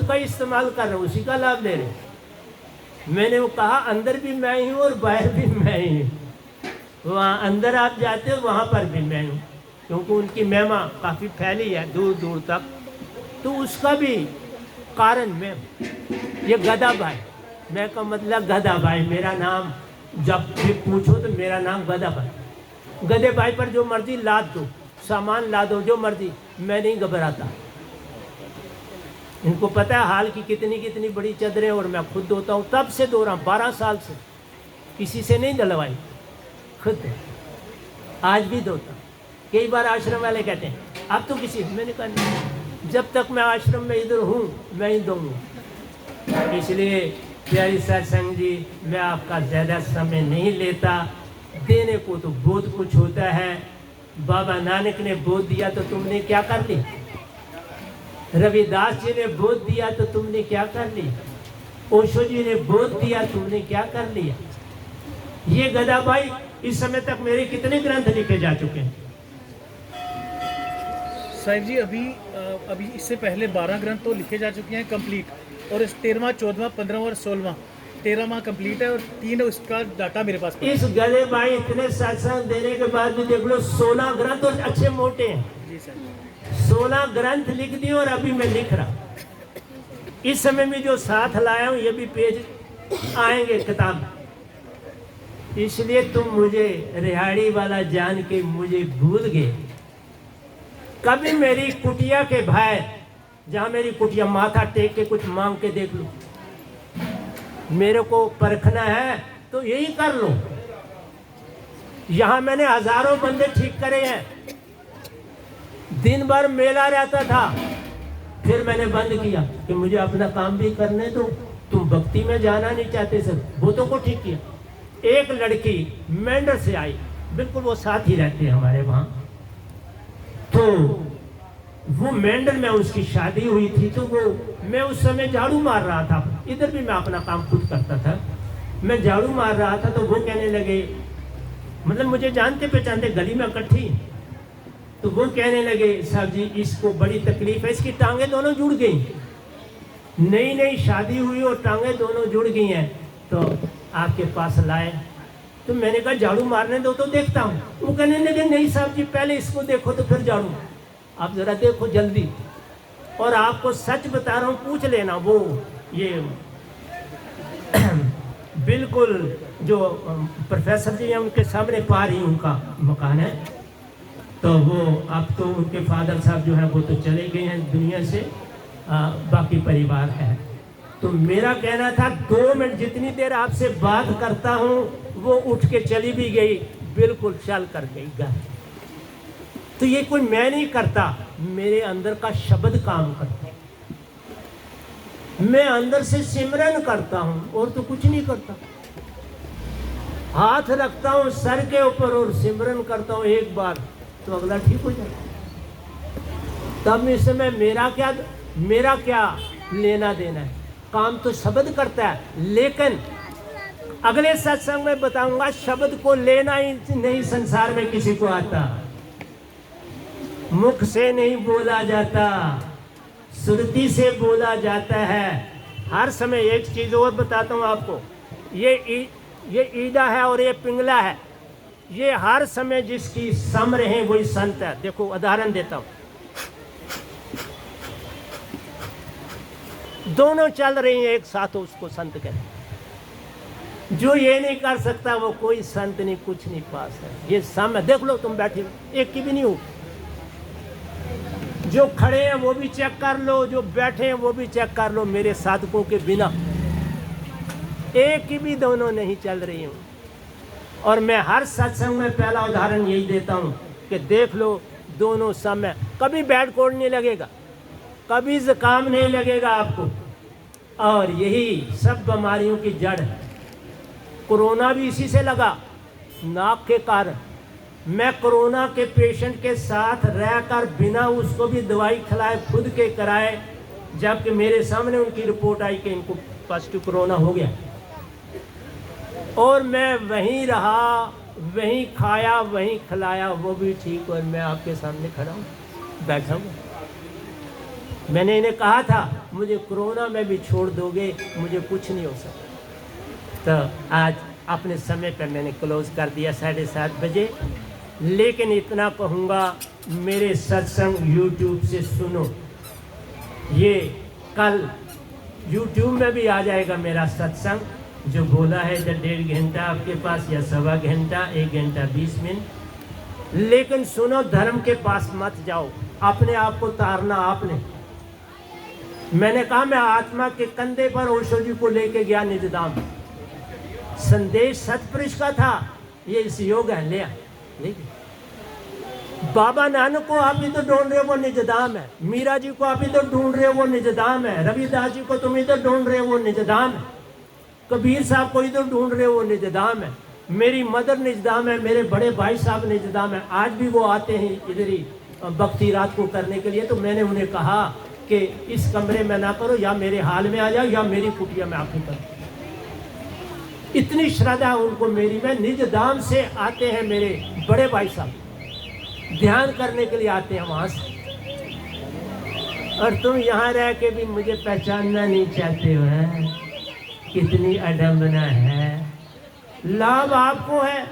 [SPEAKER 2] का इस्तेमाल कर रहे, उसी का लाभ ले रहे। मैंने वो कहा अंदर भी मैं ही हूँ और बाहर भी मैं ही हूँ। वहाँ अंदर आप जाते हो वहाँ पर भी मैं हूँ, क्योंकि उनकी महिमा काफ़ी फैली है दूर दूर तक, तो उसका भी कारण मैं। ये गधा भाई, मैं का मतलब गधा भाई, मेरा नाम जब भी पूछो तो मेरा नाम गधा भाई। गधे भाई पर जो मर्जी लाद दो, सामान ला दो, जो मर्जी, मैं नहीं घबराता। इनको पता है हाल की कितनी बड़ी चादरें, और मैं खुद धोता हूँ, तब से धो रहा हूँ, 12 साल से, किसी से नहीं डलवाई, खुद आज भी धोता। कई बार आश्रम वाले कहते हैं अब तो किसी, मैंने कहा नहीं, जब तक मैं आश्रम में इधर हूँ मैं ही दूँगा। इसलिए प्यारी सत्संग जी, मैं आपका ज़्यादा समय नहीं लेता। देने को तो बहुत कुछ होता है। बाबा नानक ने बोध दिया तो तुमने क्या कर ली, रविदास जी ने बोध दिया तो तुमने क्या कर ली, ओशो जी ने बोध दिया तुमने क्या कर लिया। ये गधा भाई इस समय तक मेरे कितने ग्रंथ लिखे जा चुके हैं।
[SPEAKER 3] साहिब जी अभी इससे पहले 12 ग्रंथ तो लिखे जा चुके हैं कंप्लीट, और इस 13वां 14वां 15वां और 16वां 13वां कंप्लीट है, और 3 उसका डाटा मेरे पास।
[SPEAKER 2] इस गधे भाई इतने सत्संग देने के बाद भी देख लो 16 ग्रंथ और अच्छे मोटे हैं।
[SPEAKER 3] जी सर,
[SPEAKER 2] 16 ग्रंथ लिख दिए और अभी मैं लिख रहा। इस समय में जो साथ लाया हूँ ये भी पेज आएंगे किताब। इसलिए तुम मुझे रिहाड़ी वाला जान के मुझे भूल गए। कभी मेरी कुटिया के भाई, जहाँ मेरी कुटिया, माथा टेक के कुछ मांग के देख लो। मेरे को परखना है तो यही कर लो। यहाँ मैंने हजारों बंदे ठीक करे हैं। दिन भर मेला रहता था, फिर मैंने बंद किया कि मुझे अपना काम भी करने दो। तुम भक्ति में जाना नहीं चाहते सर, भूतों को ठीक किया। एक लड़की मेंढर से आई, बिल्कुल वो साथ ही रहते हैं हमारे वहाँ, तो वो मेंढर में उसकी शादी हुई थी। तो वो, मैं उस समय झाड़ू मार रहा था, इधर भी मैं अपना काम खुद करता था, मैं झाड़ू मार रहा था। तो वो कहने लगे, मतलब मुझे जानते पहचानते, गली में इकट्ठी, तो वो कहने लगे साहब जी इसको बड़ी तकलीफ है, इसकी टांगे दोनों जुड़ गई, नई नई शादी हुई और टांगे दोनों जुड़ गई हैं, तो आपके पास लाए। तो मैंने कहा झाड़ू मारने दो तो देखता हूँ। वो कहने लगे नहीं साहब जी पहले इसको देखो तो फिर झाड़ू, आप जरा देखो जल्दी। और आपको सच बता रहा हूँ, पूछ लेना, वो ये बिल्कुल जो प्रोफेसर जी हैं उनके सामने पार ही उनका मकान है। तो वो अब तो उनके फादर साहब जो हैं वो तो चले गए हैं दुनिया से, बाकी परिवार है। तो मेरा कहना था 2 मिनट जितनी देर आपसे बात करता हूँ वो उठ के चली भी गई, बिल्कुल चल कर गई घर। तो ये कोई मैं नहीं करता, मेरे अंदर का शब्द काम करता है। मैं अंदर से सिमरन करता हूँ और तो कुछ नहीं करता। हाथ रखता हूँ सर के ऊपर और सिमरन करता हूँ एक बार, तो अगला ठीक हो जाए। तब इस समय मेरा क्या लेना देना है? काम तो शब्द करता है, लेकिन अगले सत्संग में बताऊंगा शब्द को लेना ही नहीं संसार में किसी को आता। मुख से नहीं बोला जाता, सुरती से बोला जाता है। हर समय एक चीज और बताता हूँ आपको, ये ईदा है और ये पिंगला है, ये हर समय जिसकी सम रहे वही संत है। देखो उदाहरण देता हूँ, दोनों चल रही हैं एक साथ, उसको संत कहते हैं। जो ये नहीं कर सकता वो कोई संत नहीं, कुछ नहीं पास है। ये सम है। देख लो तुम बैठे हो, एक की भी नहीं हो। जो खड़े हैं वो भी चेक कर लो, जो बैठे हैं वो भी चेक कर लो। मेरे साधकों के बिना एक की भी दोनों नहीं चल रही हूँ। और मैं हर सत्संग में पहला उदाहरण यही देता हूँ कि देख लो दोनों सम है। कभी बैड कोड नहीं लगेगा, कभी जुकाम नहीं लगेगा आपको। और यही सब बीमारियों की जड़ है। कोरोना भी इसी से लगा, नाक के कारण। मैं कोरोना के पेशेंट के साथ रहकर बिना उसको भी दवाई खिलाए खुद के कराए, जबकि मेरे सामने उनकी रिपोर्ट आई कि इनको पॉजिटिव कोरोना हो गया। और मैं वहीं रहा, वहीं खाया, वहीं खिलाया, वो भी ठीक। और मैं आपके सामने खड़ा हूँ, बैठा हूँ। मैंने इन्हें कहा था मुझे कोरोना में भी छोड़ दोगे, मुझे कुछ नहीं हो सकता। तो आज अपने समय पर मैंने क्लोज कर दिया 7:30 बजे। लेकिन इतना कहूँगा, मेरे सत्संग YouTube से सुनो। ये कल YouTube में भी आ जाएगा मेरा सत्संग, जो बोला है जब 1.5 घंटा आपके पास या 1.25 घंटा, 1 घंटा 20 मिनट। लेकिन सुनो, धर्म के पास मत जाओ, अपने आप को तारना आपने। मैंने कहा मैं आत्मा के कंधे पर ओशो जी को लेके गया निजधाम। संदेश सतपुरुष का था, ये इस योग है ले। बाबा नानक को आप ही तो ढूंढ रहे हो, वो निजधाम है। मीरा जी को आप ही तो ढूंढ रहे हो, वो निजधाम है। रविदास जी को तुम ही तो ढूंढ रहे हो, वो निजधाम है। कबीर साहब को ही तो ढूंढ रहे हो, वो निजधाम है। मेरी मदर निजधाम है, मेरे बड़े भाई साहब निजधाम है। आज भी वो आते हैं इधर ही भक्ति रात को करने के लिए। तो मैंने उन्हें कहा कि इस कमरे में ना करो, या मेरे हाल में आ जाओ या मेरी कुटिया में आके करो। इतनी श्रद्धा उनको मेरी में। निजधाम से आते हैं मेरे बड़े भाई साहब, ध्यान करने के लिए आते हैं वहां से। और तुम यहाँ रह के भी मुझे पहचानना नहीं चाहते हो, हैं? कितनी अडम्बना है। लाभ आपको है,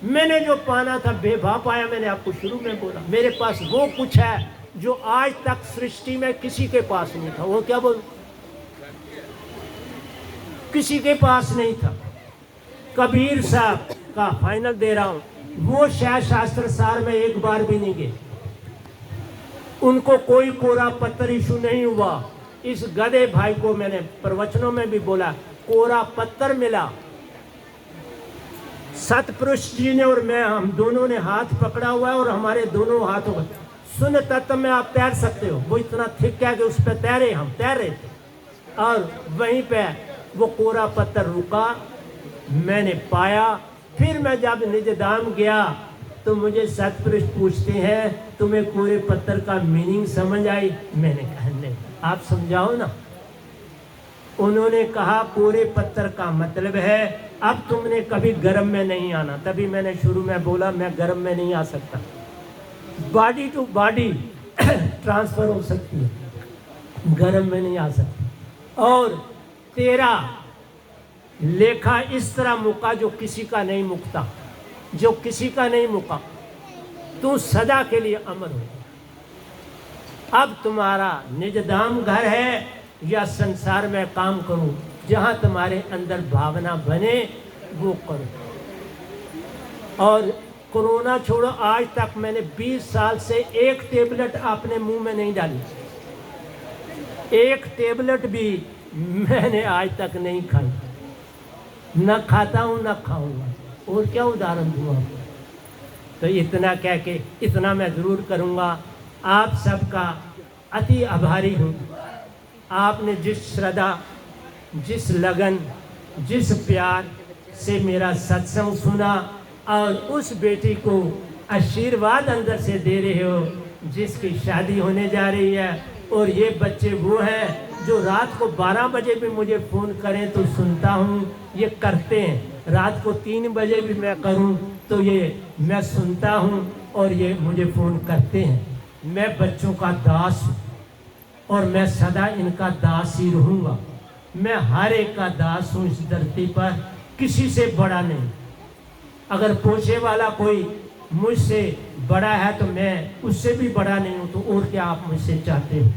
[SPEAKER 2] मैंने जो पाना था बेभा पाया। मैंने आपको शुरू में बोला, मेरे पास वो कुछ है जो आज तक सृष्टि में किसी के पास नहीं था। वो क्या बोलूं, किसी के पास नहीं था। कबीर साहब का फाइनल दे रहा हूं, वो शायद शास्त्र सार में एक बार भी नहीं गए। उनको कोई कोरा पत्थर इशू नहीं हुआ। इस गधे भाई को मैंने प्रवचनों में भी बोला, कोरा पत्थर मिला। सतपुरुष जी ने और मैं, हम दोनों ने हाथ पकड़ा हुआ है और हमारे दोनों हाथों में सुन तत्व में आप तैर सकते हो। वो इतना थिक है कि उस पर तैरे, हम तैर रहे थे। और वहीं पे वो कोरा पत्थर रुका, मैंने पाया। फिर मैं जब निजधाम गया तो मुझे सतपुरुष पूछते हैं तुम्हें कोरे पत्थर का मीनिंग समझ आई? मैंने कहा नहीं, आप समझाओ ना। उन्होंने कहा कोरे पत्थर का मतलब है अब तुमने कभी गर्म में नहीं आना। तभी मैंने शुरू में बोला मैं गर्म में नहीं आ सकता। बॉडी टू बॉडी ट्रांसफर हो सकती है, गर्म में नहीं आ सकती। और तेरा लेखा इस तरह मुका जो किसी का नहीं मुकता, जो किसी का नहीं मुका। तू सदा के लिए अमर हो। अब तुम्हारा निजधाम घर है या संसार में काम करूं, जहां तुम्हारे अंदर भावना बने वो करो। और कोरोना छोड़ो, आज तक मैंने 20 साल से एक टेबलेट अपने मुंह में नहीं डाली। एक टेबलेट भी मैंने आज तक नहीं खाई, न खाता हूं न खाऊंगा। और क्या उदाहरण दूं आपको। तो इतना कह के इतना मैं जरूर करूंगा, आप सबका अति आभारी हूं। आपने जिस श्रद्धा, जिस लगन, जिस प्यार से मेरा सत्संग सुना और उस बेटी को आशीर्वाद अंदर से दे रहे हो जिसकी शादी होने जा रही है। और ये बच्चे वो हैं जो रात को 12 बजे भी मुझे फ़ोन करें तो सुनता हूँ, ये करते हैं। रात को 3 बजे भी मैं करूँ तो ये मैं सुनता हूँ और ये मुझे फ़ोन करते हैं। मैं बच्चों का दास हूँ और मैं सदा इनका दास ही रहूँगा। मैं हर एक का दास हूँ इस धरती पर, किसी से बड़ा नहीं। अगर पोषे वाला कोई मुझसे बड़ा है तो मैं उससे भी बड़ा नहीं हूँ, तो और क्या आप मुझसे चाहते हो।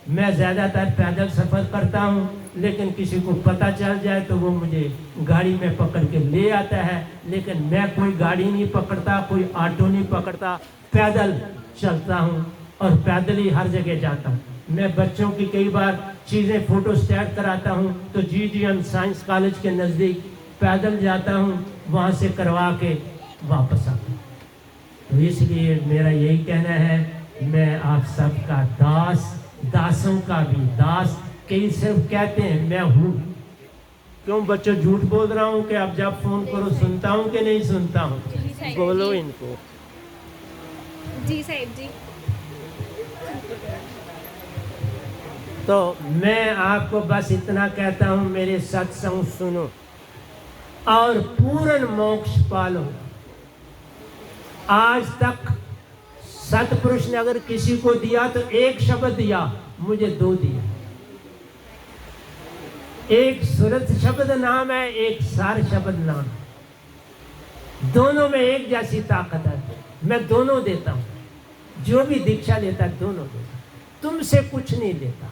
[SPEAKER 2] मैं ज़्यादातर पैदल सफ़र करता हूँ, लेकिन किसी को पता चल जाए तो वो मुझे गाड़ी में पकड़ के ले आता है। लेकिन मैं कोई गाड़ी नहीं पकड़ता, कोई ऑटो नहीं पकड़ता, पैदल चलता हूँ और पैदल ही हर जगह जाता हूँ। मैं बच्चों की कई बार चीज़ें फ़ोटो स्टैट कराता हूँ तो GGM साइंस कॉलेज के नज़दीक पैदल जाता हूँ, वहाँ से करवा के वापस आता हूँ। तो इसलिए मेरा यही कहना है, मैं आप सबका दास, दासों का भी दास। कई सिर्फ कहते हैं मैं हूँ। क्यों बच्चों झूठ बोल रहा हूँ कि अब जब फ़ोन करो सुनता हूँ कि नहीं सुनता हूँ? बोलो इनको।
[SPEAKER 6] जी साहिब जी।
[SPEAKER 2] तो मैं आपको बस इतना कहता हूँ, मेरे सत्संग सुनो और पूर्ण मोक्ष पालो। आज तक सतपुरुष ने अगर किसी को दिया तो एक शब्द दिया, मुझे 2 दिया। एक सुरत शब्द नाम है, एक सार शब्द नाम है। दोनों में एक जैसी ताकत है। मैं दोनों देता हूँ, जो भी दीक्षा लेता है दोनों देता। तुमसे कुछ नहीं लेता।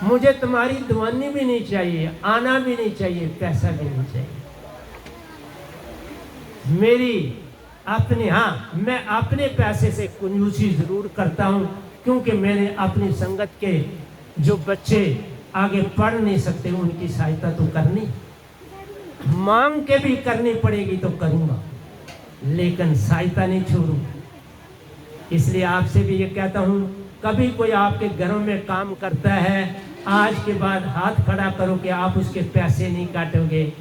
[SPEAKER 2] मुझे तुम्हारी दुआनी भी नहीं चाहिए, आना भी नहीं चाहिए, पैसा भी नहीं चाहिए। मेरी अपने, हाँ मैं अपने पैसे से कंजूसी ज़रूर करता हूँ, क्योंकि मैंने अपनी संगत के जो बच्चे आगे पढ़ नहीं सकते उनकी सहायता तो करनी, मांग के भी करनी पड़ेगी तो करूँगा, लेकिन सहायता नहीं छोड़ूंगा। इसलिए आपसे भी ये कहता हूँ, कभी कोई आपके घरों में काम करता है, आज के बाद हाथ खड़ा करो कि आप उसके पैसे नहीं काटोगे।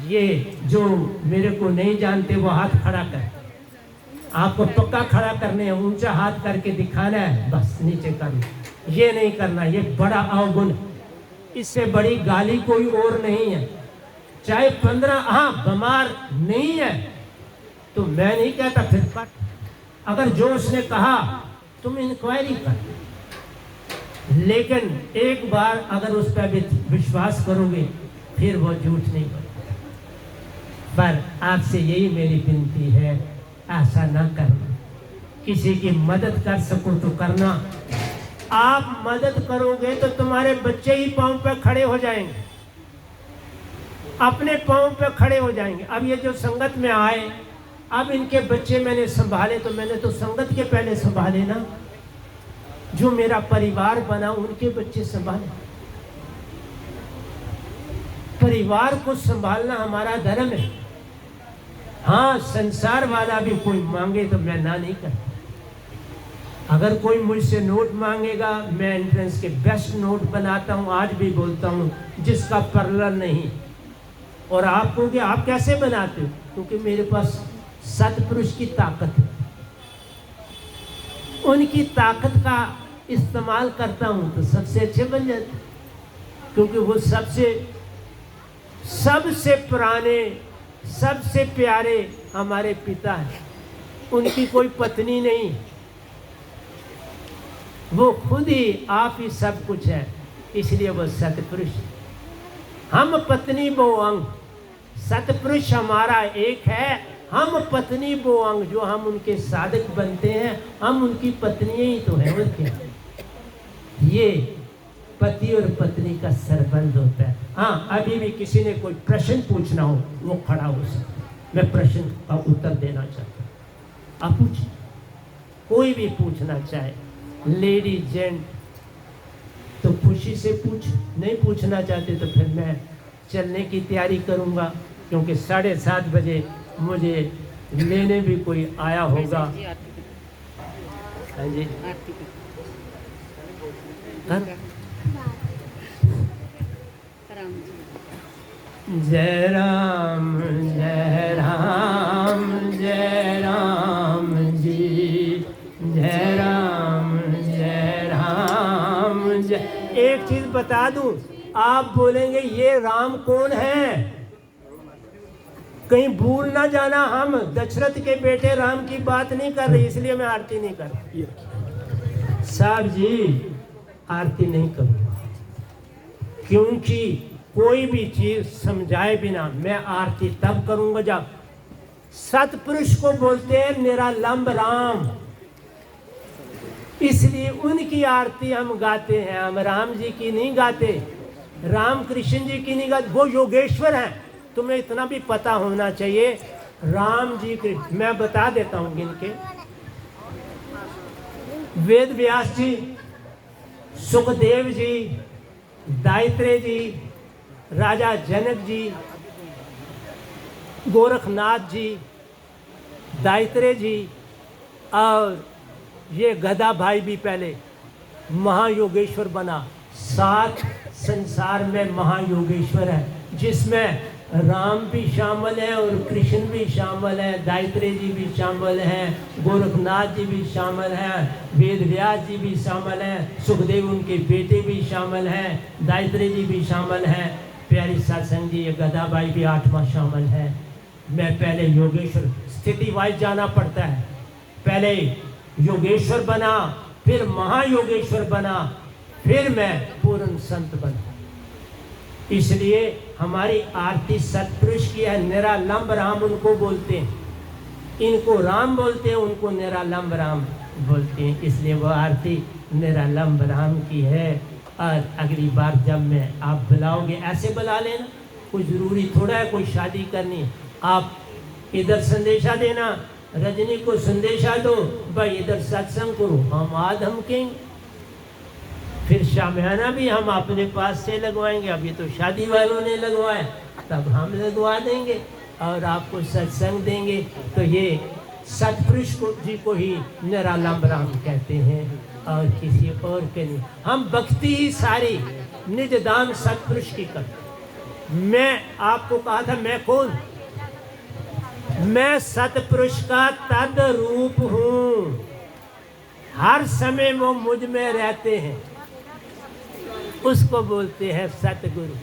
[SPEAKER 2] ये जो मेरे को नहीं जानते वो हाथ खड़ा कर, आपको पक्का खड़ा करने है, ऊंचा हाथ करके दिखाना है, बस नीचे करना, ये नहीं करना। ये बड़ा अवगुण, इससे बड़ी गाली कोई और नहीं है। चाहे 15, हाँ बीमार नहीं है तो मैं नहीं कहता फिर काट। अगर जो उसने कहा तुम इंक्वायरी कर, लेकिन एक बार अगर उस पर विश्वास करोगे फिर वो झूठ नहीं बोलेगा। पर आपसे यही मेरी विनती है, ऐसा ना करना। किसी की मदद कर सको तो करना। आप मदद करोगे तो तुम्हारे बच्चे ही पांव पे खड़े हो जाएंगे, अपने पांव पे खड़े हो जाएंगे। अब ये जो संगत में आए, अब इनके बच्चे मैंने संभाले, तो मैंने तो संगत के पहले संभाले ना। जो मेरा परिवार बना उनके बच्चे संभाले। परिवार को संभालना हमारा धर्म है। हाँ, संसार वाला भी कोई मांगे तो मैं ना नहीं करता। अगर कोई मुझसे नोट मांगेगा, मैं एंट्रेंस के बेस्ट नोट बनाता हूँ, आज भी बोलता हूँ, जिसका परलर नहीं। और आप कहोगे आप कैसे बनाते हो? क्योंकि मेरे पास सतपुरुष की ताकत है, उनकी ताकत का इस्तेमाल करता हूँ तो सबसे अच्छे बन जाते, क्योंकि वो सबसे पुराने, सबसे प्यारे हमारे पिता हैं। उनकी कोई पत्नी नहीं, वो खुद ही आप ही सब कुछ है, इसलिए वो सतपुरुष। हम पत्नी वो अंग, सतपुरुष हमारा एक है, हम पत्नी वो अंग। जो हम उनके साधक बनते हैं, हम उनकी पत्नियां ही तो हैं, और क्या। ये पति और पत्नी का संबंध होता है। हाँ, अभी भी किसी ने कोई प्रश्न पूछना हो वो खड़ा हो सकता है, मैं प्रश्न का उत्तर देना चाहता हूँ। आप पूछिए, कोई भी पूछना चाहे, लेडी जेंट, तो खुशी से पूछ। नहीं पूछना चाहते तो फिर मैं चलने की तैयारी करूँगा, क्योंकि 7:30 बजे मुझे लेने भी कोई आया होगा। हाँ जी, जय राम जय राम जय राम जी, जय राम जय। एक चीज बता दूं, आप बोलेंगे ये राम कौन है, कहीं भूल ना जाना, हम दशरथ के बेटे राम की बात नहीं कर रहे, इसलिए मैं आरती नहीं कर रहा साहब जी, आरती नहीं करूँगा, क्योंकि कोई भी चीज समझाए बिना मैं आरती तब करूंगा जब सतपुरुष को बोलते हैं निरालंब राम, इसलिए उनकी आरती हम गाते हैं। हम राम जी की नहीं गाते, राम कृष्ण जी की नहीं गाते, वो योगेश्वर हैं, तुम्हें इतना भी पता होना चाहिए। राम जी के मैं बता देता हूं इनके, वेद व्यास जी, सुखदेव जी, दायत्रे जी, राजा जनक जी, गोरखनाथ जी, दायत्रे जी, और ये गधा भाई भी पहले महायोगेश्वर बना। 7 संसार में महायोगेश्वर है, जिसमें राम भी शामिल है और कृष्ण भी शामिल है, दायत्रे जी भी शामिल हैं, गोरखनाथ जी भी शामिल हैं, वेद व्यास जी भी शामिल हैं, सुखदेव उनके बेटे भी शामिल हैं, दायत्रे जी भी शामिल हैं, प्यारी सत्संग जी ये गधा भाई भी 8वां शामिल है। मैं पहले योगेश्वर, स्थिति वाइज जाना पड़ता है, पहले योगेश्वर बना, फिर महायोगेश्वर बना, फिर मैं पूर्ण संत बना। इसलिए हमारी आरती सतपुरुष की है, निरालंब राम उनको बोलते हैं, इनको राम बोलते हैं, उनको निरालंब राम बोलते हैं, इसलिए वो आरती निरालंब राम की है। और अगली बार जब मैं आप बुलाओगे ऐसे बुला लेना, कोई ज़रूरी थोड़ा है कोई शादी करनी है, आप इधर संदेशा देना, रजनी को संदेशा दो, भाई इधर सत्संग करो, हम आज हम कहेंगे, फिर शामियाना भी हम अपने पास से लगवाएंगे, अभी तो शादी वालों ने लगवाया, तब हम लगवा देंगे और आपको सत्संग देंगे। तो ये सतपुरुष को जी को ही निरालंब राम कहते हैं और किसी और के नहीं। हम भक्ति ही सारी निज दान सतपुरुष की करते। मैं आपको कहा था मैं कौन, मैं सतपुरुष का तद रूप हूँ, हर समय वो मुझ में रहते हैं, उसको बोलते हैं सतगुरु।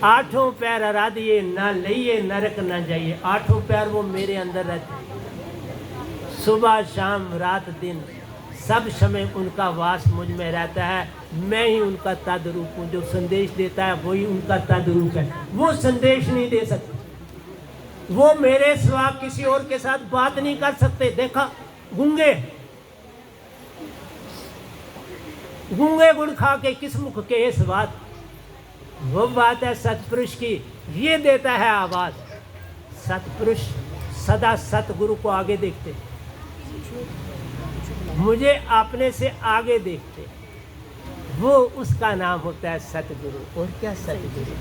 [SPEAKER 2] 8 पैर आराधिए ना लइए नरक ना जाइए, 8 पैर वो मेरे अंदर रहते हैं, सुबह शाम रात दिन सब समय उनका वास मुझ में रहता है, मैं ही उनका तद्रूप हूँ। जो संदेश देता है वही उनका तद्रूप है, वो संदेश नहीं दे सकते, वो मेरे सिवा किसी और के साथ बात नहीं कर सकते। देखा गूंगे गुड़ खा के किस मुख के इस बात, वो बात है सतपुरुष की, ये देता है आवाज। सतपुरुष सदा सतगुरु को आगे देखते, मुझे अपने से आगे देखते, वो उसका नाम होता है सतगुरु। और क्या सतगुरु?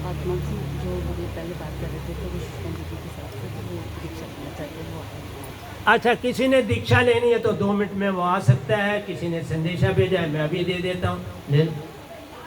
[SPEAKER 7] आत्मा की जो पहले बात कर रहे थे तो के हिसाब से वो दीक्षा लेना चाहिए, वो
[SPEAKER 2] अच्छा, किसी ने दीक्षा लेनी है तो 2 मिनट में वो आ सकता है, किसी ने संदेशा भेजा है मैं अभी दे देता हूँ।